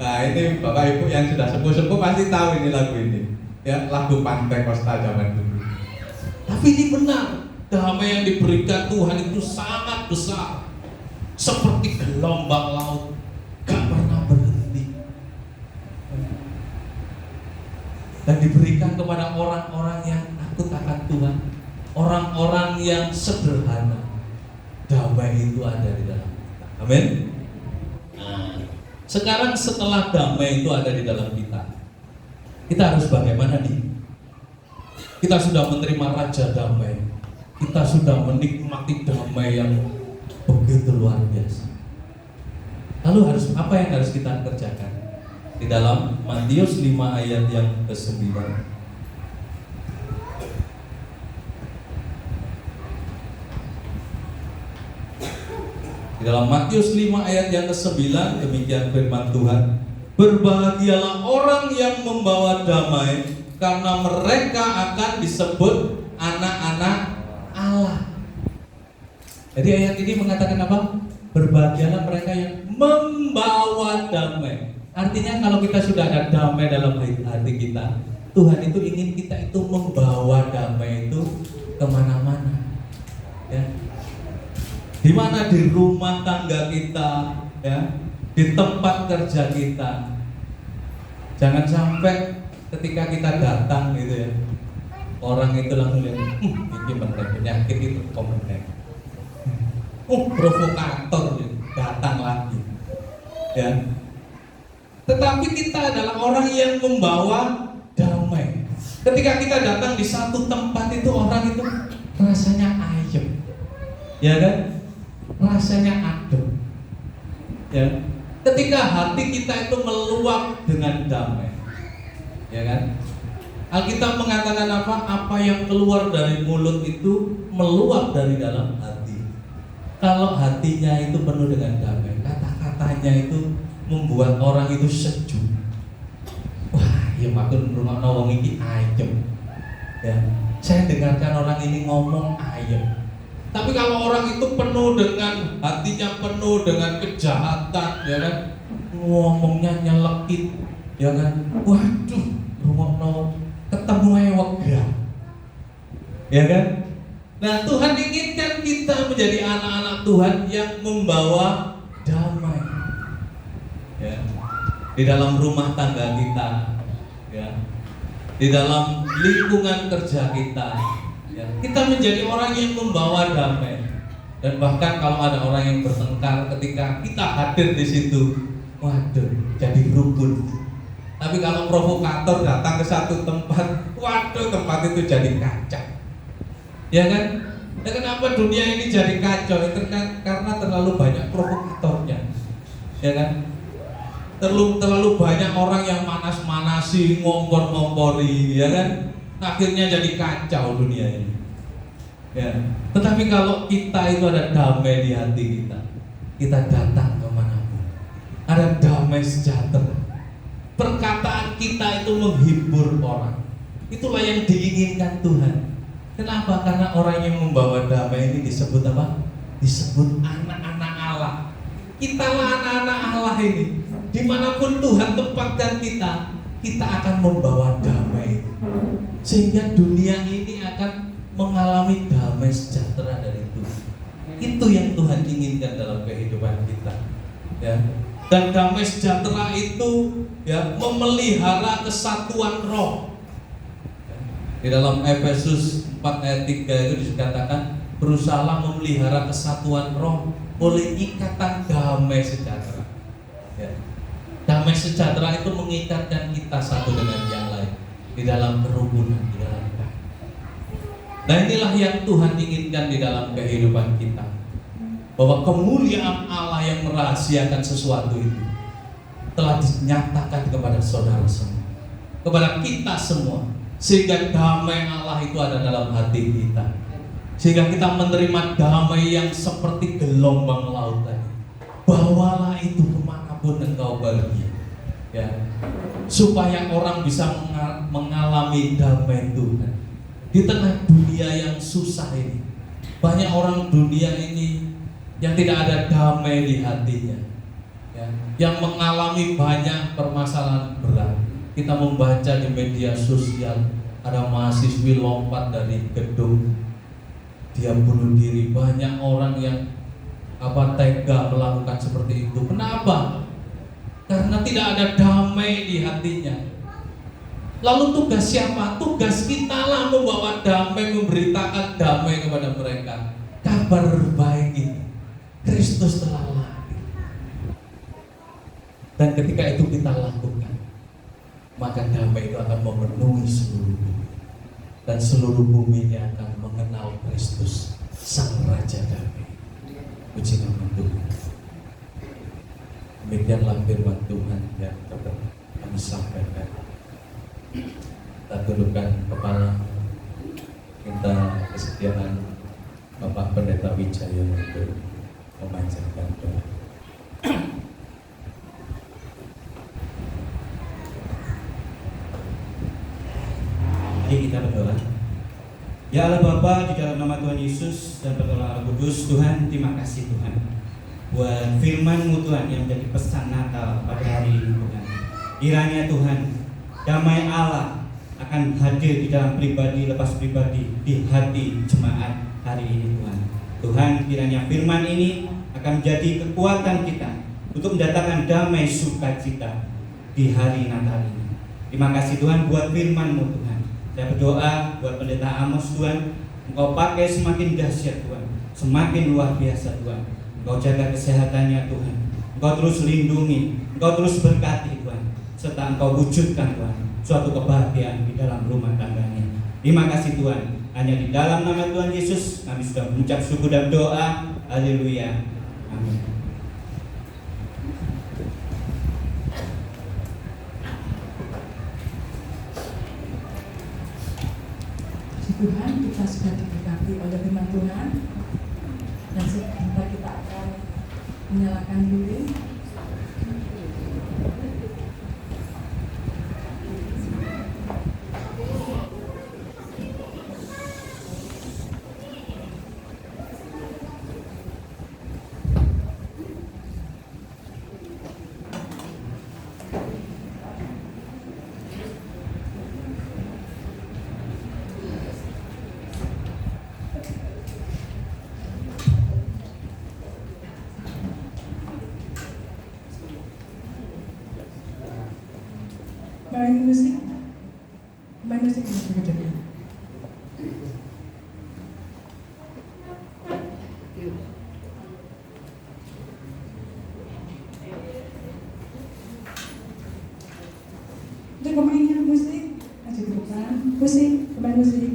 Nah, ini Bapak Ibu yang sudah sepuh-sepuh pasti tahu ini lagu ini, ya, lagu Pantai Kosta zaman dulu. Tapi ini benar, damai yang diberikan Tuhan itu sangat besar, seperti gelombang laut, gak pernah berhenti. Dan diberikan kepada orang-orang yang takut akan Tuhan, orang-orang yang sederhana. Damai itu ada di dalam kita. Amin. Nah, sekarang setelah damai itu ada di dalam kita, kita harus bagaimana nih? Kita sudah menerima Raja Damai, kita sudah menikmati damai yang begitu luar biasa. Lalu apa yang harus kita kerjakan? Di dalam Matius 5 ayat yang ke-9. Di dalam Matius 5 ayat yang ke-9 demikian firman Tuhan. Berbahagialah orang yang membawa damai, karena mereka akan disebut anak-anak Allah. Jadi ayat ini mengatakan apa? Berbahagialah mereka yang membawa damai. Artinya kalau kita sudah ada damai dalam hati kita, Tuhan itu ingin kita itu membawa damai itu kemana-mana, ya. Di mana? Di rumah tangga kita, ya, di tempat kerja kita. Jangan sampai ketika kita datang gitu ya, orang itu langsung lihat, ini benar penyakit itu komen, provokator gitu, datang lagi, ya. Tetapi kita adalah orang yang membawa damai. Ketika kita datang di satu tempat itu, orang itu rasanya ayem, ya kan? Rasanya adem, ya. Ketika hati kita itu meluap dengan damai, ya kan? Alkitab mengatakan apa? Apa yang keluar dari mulut itu meluap dari dalam hati. Kalau hatinya itu penuh dengan damai, kata-katanya itu membuat orang itu sejuk. Wah, ya makin rumah nawang ini ayem, ya. Saya dengarkan orang ini ngomong ayem. Tapi kalau orang itu penuh dengan hatinya penuh dengan kejahatan, ya kan, ngomongnya nyelekit, ya kan, waduh, rumah nawang ketemu wega, ya kan. Nah, Tuhan inginkan kita menjadi anak-anak Tuhan yang membawa damai, ya, di dalam rumah tangga kita, ya, di dalam lingkungan kerja kita, ya. Kita menjadi orang yang membawa damai. Dan bahkan kalau ada orang yang bertengkar, ketika kita hadir di situ, waduh, jadi rukun. Tapi kalau provokator datang ke satu tempat, waduh, tempat itu jadi kacau, ya kan? Dan kenapa dunia ini jadi kacau? Itu kan karena terlalu banyak provokatornya, ya kan? Terlalu banyak orang yang manas-manasi, ngompor-ngompori, ya kan? Akhirnya jadi kacau dunia ini, ya. Tetapi kalau kita itu ada damai di hati kita, kita datang kemanapun, ada damai sejahtera. Perkataan kita itu menghibur orang. Itulah yang diinginkan Tuhan. Kenapa? Karena orang yang membawa damai ini disebut apa? Disebut anak-anak Allah. Kitalah anak-anak Allah ini. Dimanapun Tuhan tempatkan kita akan membawa damai. Sehingga dunia ini akan mengalami damai sejahtera dari Tuhan. Itu yang Tuhan inginkan dalam kehidupan kita. Ya. Dan damai sejahtera itu ya memelihara kesatuan roh. Di dalam Efesus 4 ayat 3 itu dikatakan, berusahalah memelihara kesatuan roh oleh ikatan damai sejahtera. Ya. Damai sejahtera itu mengikatkan kita satu dengan yang lain di dalam kerukunan, di dalam kasih. Nah, inilah yang Tuhan inginkan di dalam kehidupan kita, bahwa kemuliaan Allah yang merahasiakan sesuatu itu telah dinyatakan kepada saudara semua, kepada kita semua, sehingga damai Allah itu ada dalam hati kita, sehingga kita menerima damai yang seperti gelombang lautan. Bawalah itu kemanapun engkau pergi, ya, supaya orang bisa mengalami damai Tuhan di tengah dunia yang susah ini. Banyak orang dunia ini yang tidak ada damai di hatinya, ya, yang mengalami banyak permasalahan berat. Kita membaca di media sosial, ada mahasiswi lompat dari gedung, dia bunuh diri. Banyak orang yang tega melakukan seperti itu. Kenapa? Karena tidak ada damai di hatinya. Lalu tugas siapa? Tugas kita lah membawa damai, memberitakan damai kepada mereka. Kabar baik ini, Kristus telah lahir. Dan ketika itu kita lakukan, maka damai itu akan memenuhi seluruh bumi. Dan seluruh bumi ini akan mengenal Kristus, Sang Raja Damai. Puji nama Tuhan. Demikianlah firman Tuhan yang kami sampaikan. Kita tundukkan kepala, minta kesediaan Bapak Pendeta Wijaya untuk memanjatkan doa. Mari kita berdoa. Ya Allah Bapa, di dalam nama Tuhan Yesus dan berdoa Roh Kudus, Tuhan, terima kasih Tuhan buat firman-Mu Tuhan yang menjadi pesan Natal pada hari ini Tuhan. Kiranya Tuhan, damai Allah akan hadir di dalam pribadi lepas pribadi di hati jemaat hari ini Tuhan. Tuhan, kiranya firman ini akan menjadi kekuatan kita untuk mendatangkan damai sukacita di hari Natal ini. Terima kasih Tuhan buat firman-Mu Tuhan. Saya berdoa buat Pendeta Amos Tuhan, Engkau pakai semakin dahsyat Tuhan, semakin luar biasa Tuhan. Engkau jaga kesehatannya Tuhan, Engkau terus lindungi, Engkau terus berkati Tuhan, serta Engkau wujudkan Tuhan suatu kebahagiaan di dalam rumah tangganya. Terima kasih Tuhan, hanya di dalam nama Tuhan Yesus kami sudah mengucap syukur dan doa. Haleluya, amin. Tuhan, kita sudah diberkati oleh firman Tuhan, dan sebentar kita akan menyalakan lilin. Main musik bekerja. Untuk pemainnya musik, maju ke depan. Musik, pemain musik.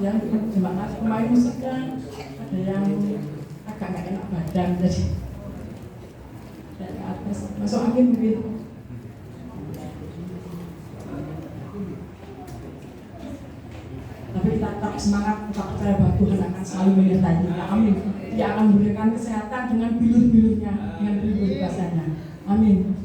yang jemaat pemain musiknya ada yang agak nggak enak badan jadi dari atas masuk angin begitu. Tapi kita tetap semangat, tetap percaya bahwa Tuhan akan selalu menyertai kita. Amin. Dia akan memberikan kesehatan dengan bilur-bilurnya, dengan bilur kuasanya. Amin.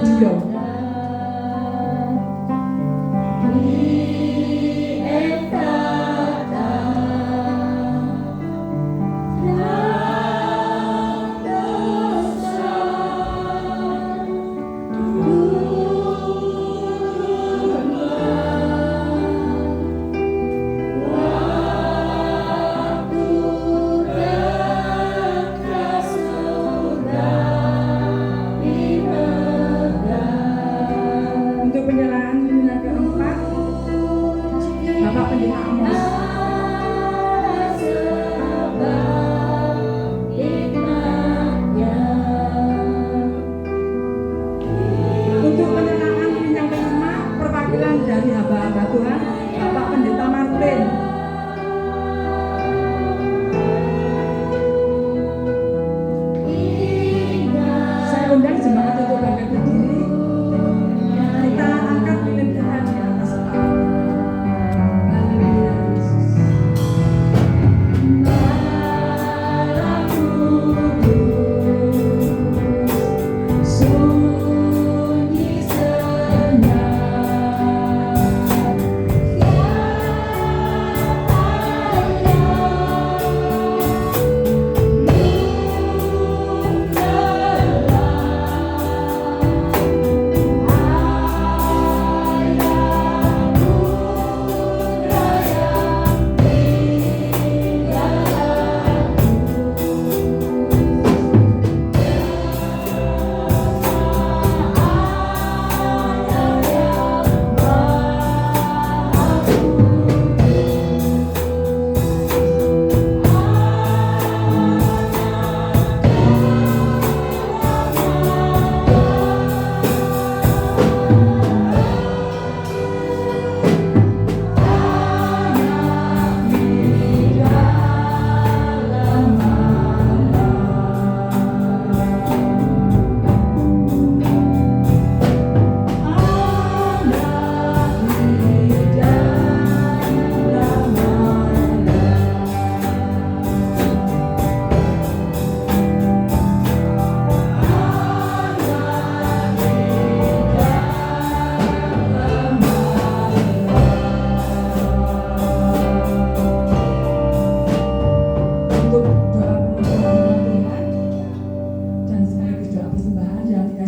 Sudah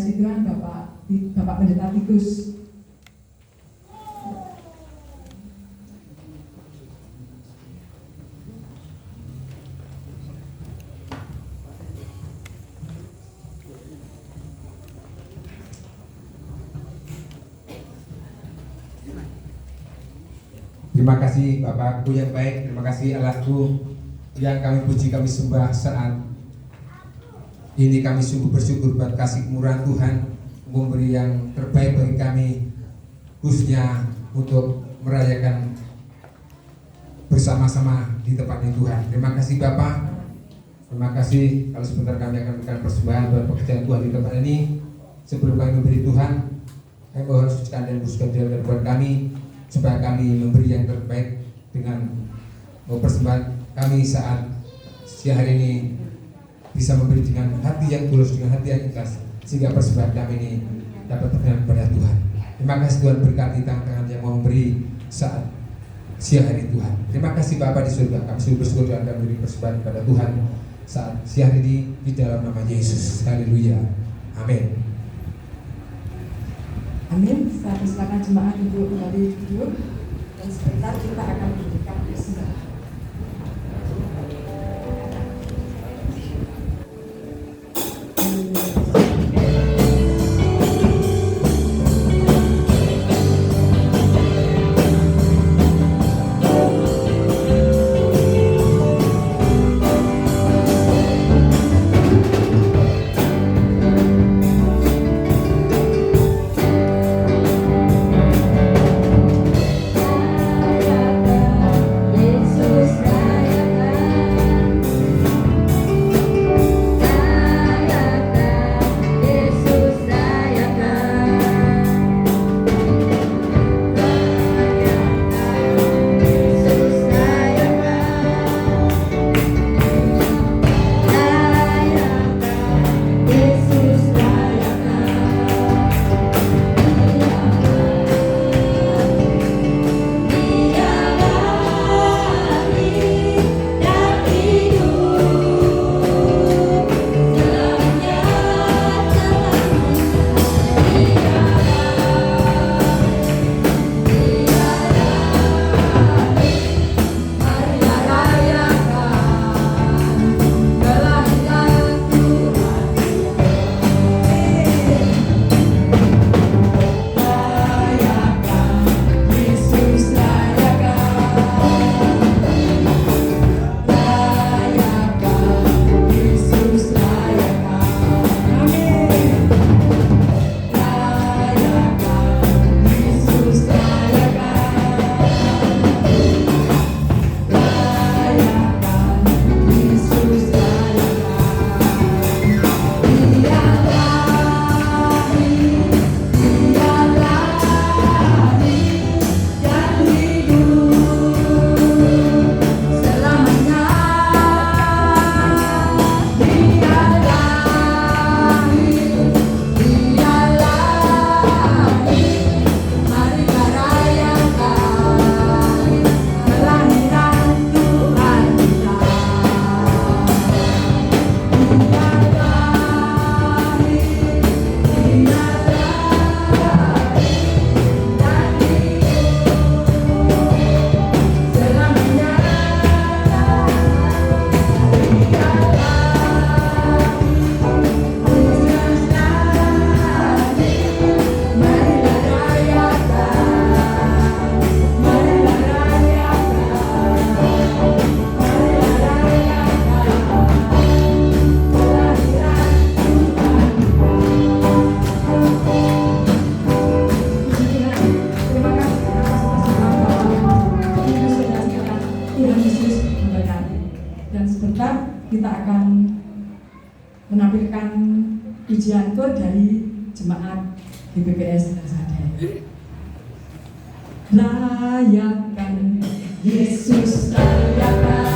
kasih Tuhan Bapak Pendeta Tikus. Terima kasih Bapakku yang baik, terima kasih Allahku yang kami puji, kami sembah saat ini. Kami sungguh bersyukur buat kasih murah Tuhan memberi yang terbaik bagi kami, khususnya untuk merayakan bersama-sama di tempatnya Tuhan. Terima kasih Bapak, terima kasih. Kalau sebentar kami akan memberikan persembahan buat pekerjaan Tuhan di tempat ini. Sebelum kami memberi Tuhan, kami mohon sucikan dan khususkan dan buat kami, supaya kami memberi yang terbaik dengan persembahan kami saat siang hari ini, bisa memberi dengan hati yang tulus, dengan hati yang ikhlas, sehingga persembahan kami ini dapat berkenan kepada Tuhan. Terima kasih Tuhan, berkati tangan yang mau memberi saat siang hari Tuhan. Terima kasih Bapa di surga, kami sungguh bersyukur dan memberi persembahan kepada Tuhan saat siang hari ini di dalam nama Yesus. Haleluya. Amin. Amin. Saya persilakan jemaat untuk kembali duduk dan sebentar kita akan memberikan persembahan. menampilkan pujian tur dari jemaat GBPS Sadai. Layakan Yesus, layakan.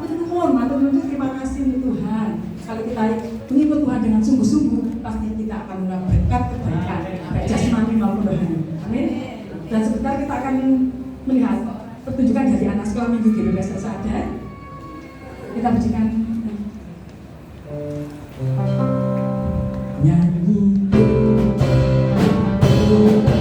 Matur nuwun, terima kasih untuk Tuhan. Kalau kita mengikut Tuhan dengan sungguh-sungguh, pasti kita akan mendapat berkat kebaikan, baik jasmani maupun rohani. Amin. Dan sebentar kita akan melihat pertunjukan dari anak sekolah minggu GBBS Persada. Kita pujikan nyanyi. Thank you.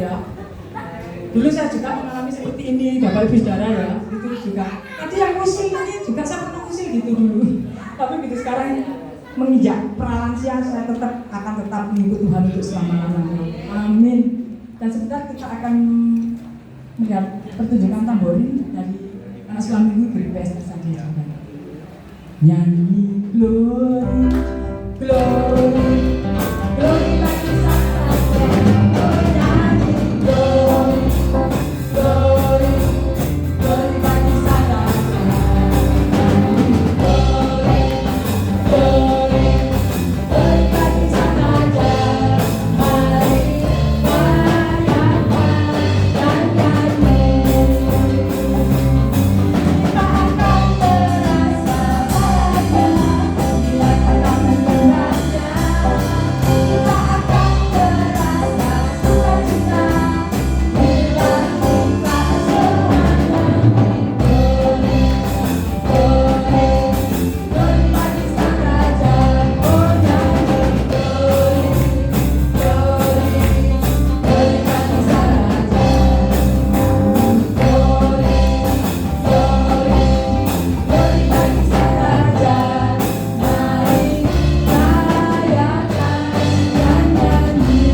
ya. Dulu saya juga mengalami seperti ini, Bapak Ibu Saudara ya, itu juga. Tadi yang usil tadi juga saya pernah usil gitu dulu. Tapi begitu sekarang menginjak pralansia saya akan tetap mengikut Tuhan untuk selama-lamanya. Amin. Dan sebentar kita akan melihat pertunjukan tamborin dari anak sekolah minggu berpesta saja. Nyanyi glory, glory, glory bagi Sang Raja. Oh nyanyi glory, glory, glory bagi Sang Raja. Nyanyi glory, glory, glory bagi Sang Raja. Mari rayakan dan nyanyi. Kita akan merasa bahagia bila kita mendengarnya. Kita akan merasa sukacita bila kita semuanya glory, glory, glory bagi Sang Raja. Oh nyanyi glory, glory, glory bagi Sang Raja. Glory, glory, glory bagi Sang Raja. Mari rayakan dan nyanyi.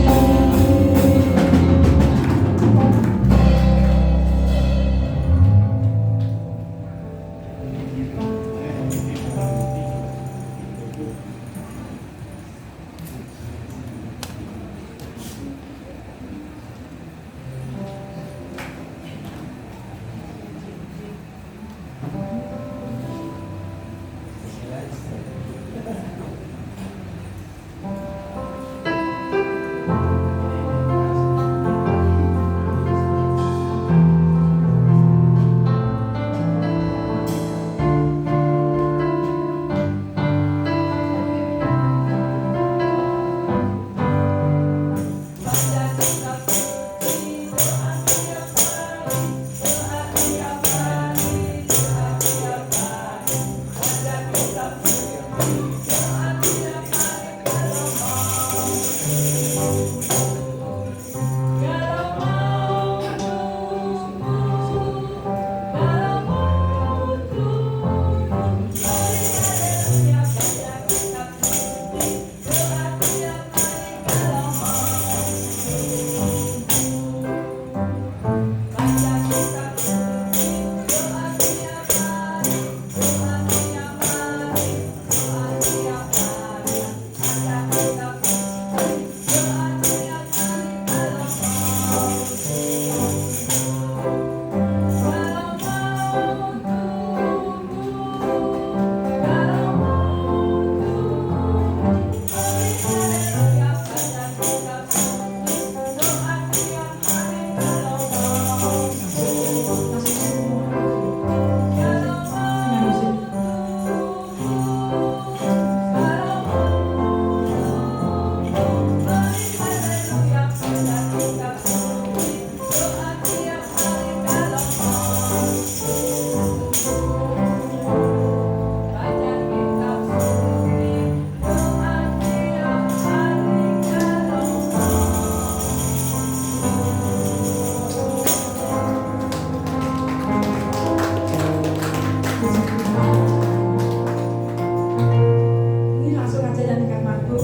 Ini langsung aja ya tingkat waktu.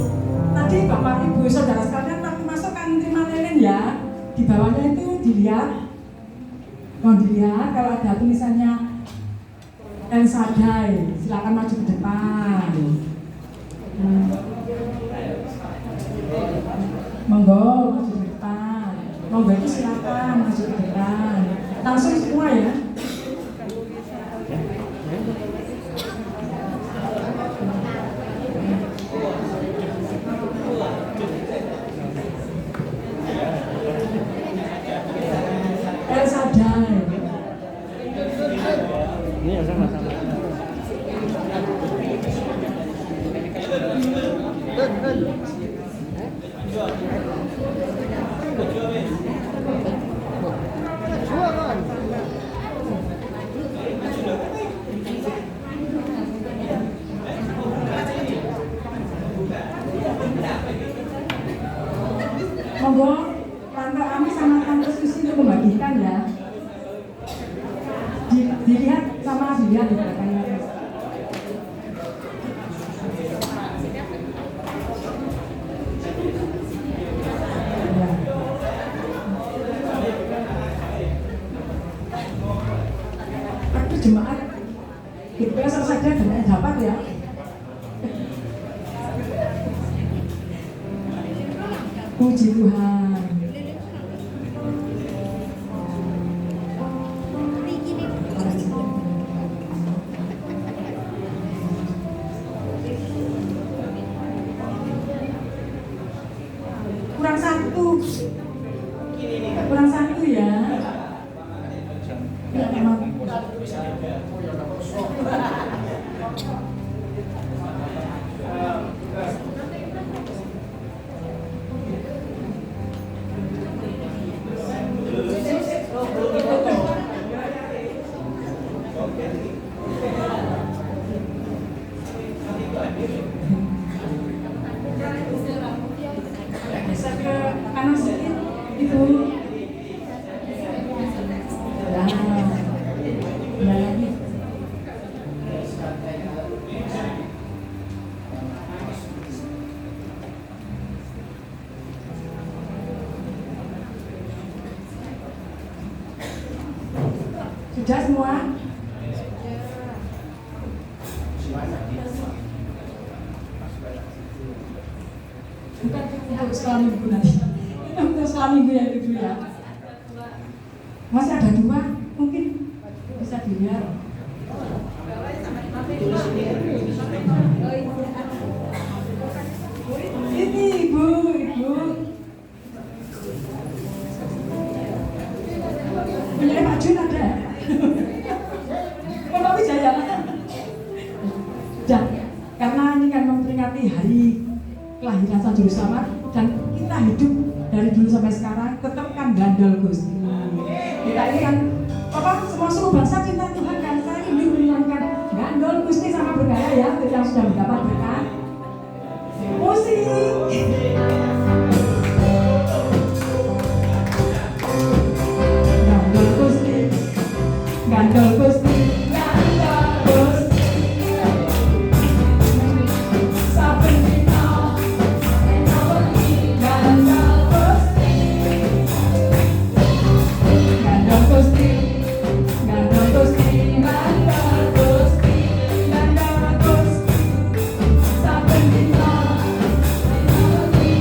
Tadi Bapak Ibu Saudara sekalian waktu masuk kan terima lilin ya. Di bawahnya itu dilihat. Mohon dilihat kalau ada tulisannya El Shaddai, silakan maju ke depan. Monggo maju ke depan. Monggo itu silakan maju ke depan. Langsung semua ya. El Shaddai. Ini ya sama-sama. Yesus itu membagikan ya. Dilihat di belakangnya. Ya. Tapi jemaat biasa saja dengan dapat ya. Puji Tuhan. Kurang satu ya. Ya, maaf. Bisa ke kanan sedikit, Ibu. Ya lagi. Sudah semua? Bukan untuk sekolah minggu nanti. Ini untuk sekolah minggu ya Ibu ya. Masih ada dua, mungkin bisa dilihat. Ini Ibu. Punya Pak Jun ada? Pak Wijaya. Dan karena ini kan memperingati hari kelahiran Sang Juru Selamat dan kita hidup dari dulu sampai sekarang tetap kan gandol Gusti. Kita ini kan semua suku bangsa cinta Tuhan kan, saya ingin menyanyikan gandol Gusti sama bergaya ya yang sudah mendapat berkat musik. Gandol Gusti, gandol Gusti. Gusti,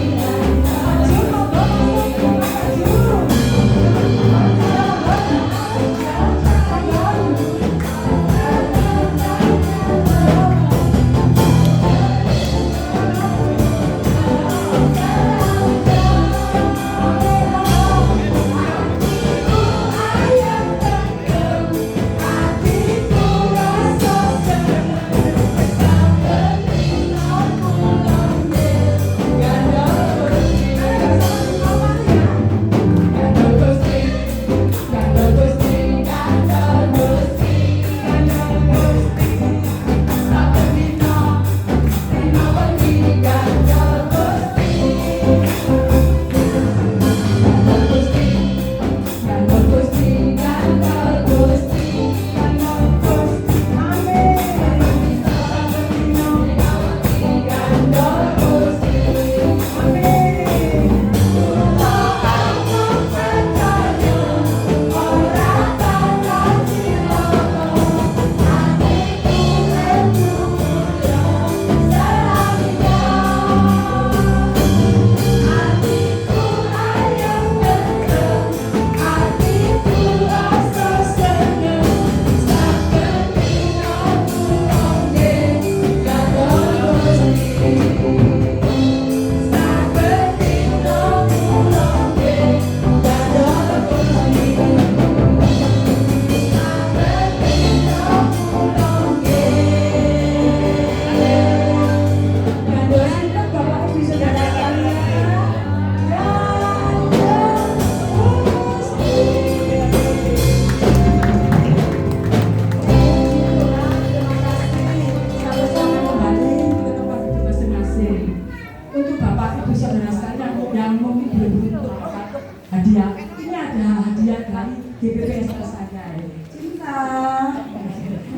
ada hadiah dari GPPS Sadai. Cinta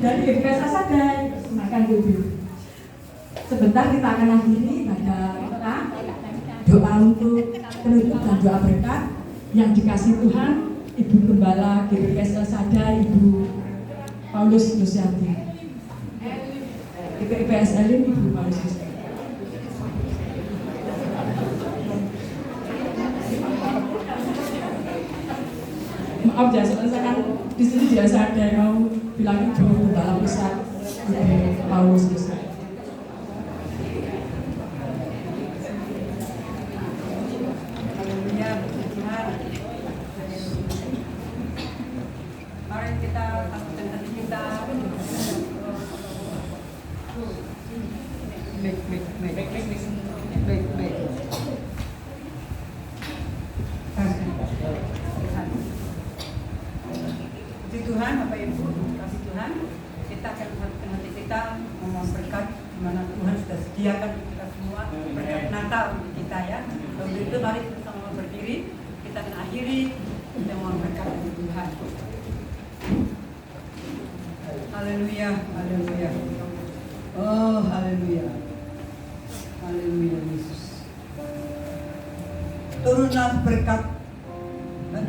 dari GPPS Sadai. Makan dulu. Sebentar kita akan akhiri pada kita doa untuk penutup dan doa berkat yang dikasih Tuhan Ibu Gembala GPPS Sadai, Ibu Paulus Lucianti. GPPS Elim, Ibu Paulus Lucianti. Maaf ya, soalnya kan di sini biasa ada yang mau bilang Ibu Gembala Pusat, Ibu Paulus Lucianti. Mari kita sambutkan hati kita. Baik. Puji Tuhan, Bapak Ibu, kasih Tuhan, kita akan sambutkan hati kita memohon berkat di mana Tuhan sudah sediakan untuk kita semua berkat Natal untuk kita ya. Lalu itu mari kita sama berdiri, kita akan akhiri dengan mohon berkat dari Tuhan. Haleluya, haleluya. Oh, haleluya. Haleluya Yesus. Turunlah berkat dan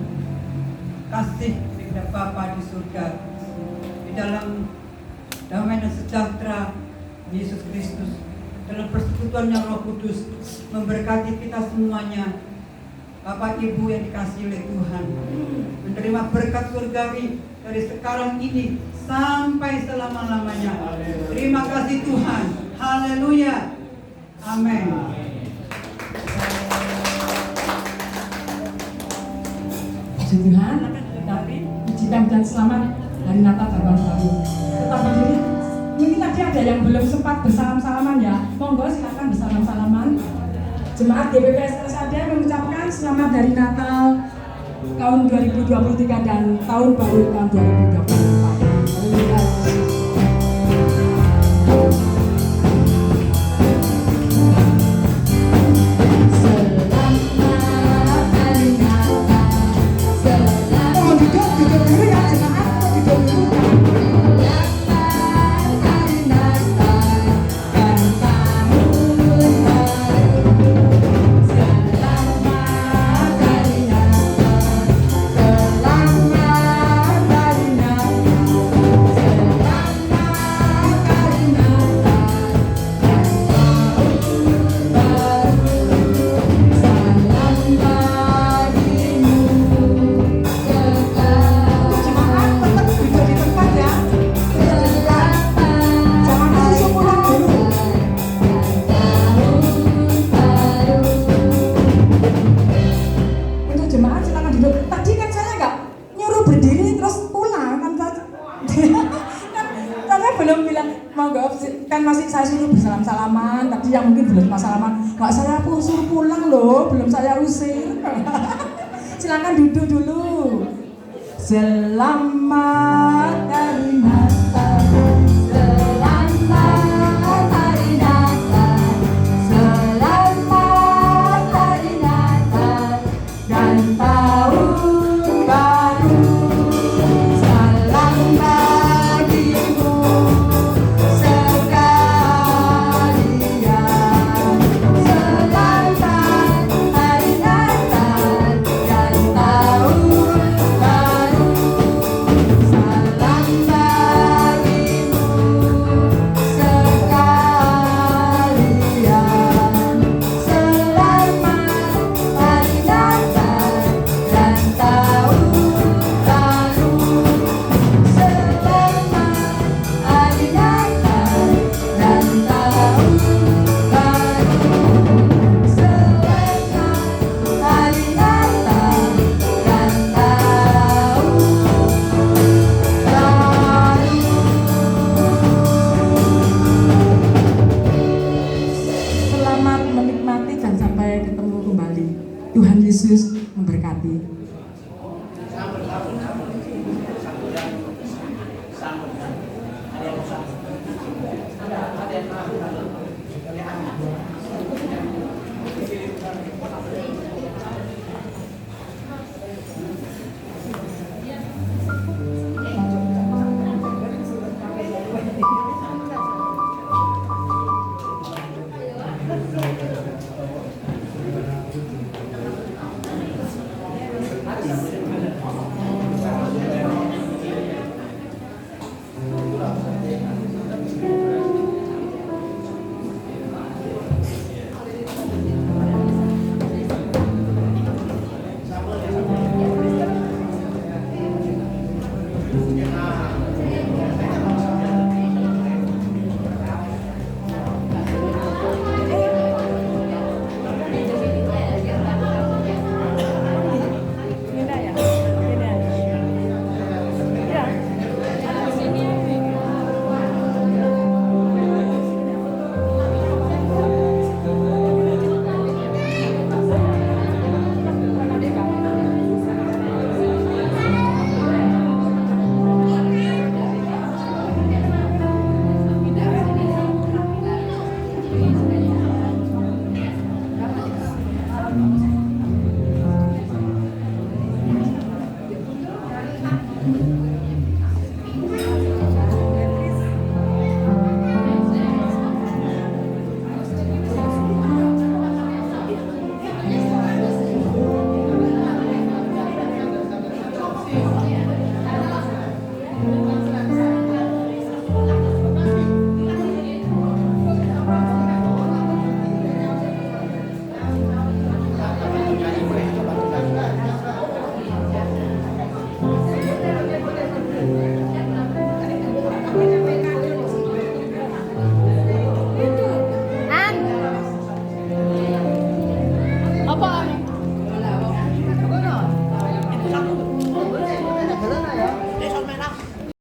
kasih kepada Bapa di surga, di dalam damai dan sejahtera Yesus Kristus, dalam persekutuannya Roh Kudus memberkati kita semuanya. Bapak Ibu yang dikasihi oleh Tuhan, menerima berkat surgawi dari sekarang ini sampai selama-lamanya. Terima kasih Tuhan. Haleluya. Amin. Puji Tuhan, pujikan dan selamat hari Natal dan Tahun Baru. Tetap berdiri. Mungkin tadi ada yang belum sempat bersalam-salaman ya. Monggo silakan bersalam-salaman. Jemaat GPPS Sadai mengucapkan selamat hari Natal tahun 2023 dan tahun baru tahun 2024. Haleluya. Salaman, tadi yang mungkin belum salaman, nggak saya suruh pulang loh, belum saya usir. Silakan duduk dulu. Selamat hari Natal, selamat hari Natal, selamat hari Natal dan tahun baru. Salam bagimu. Tuhan Yesus memberkati.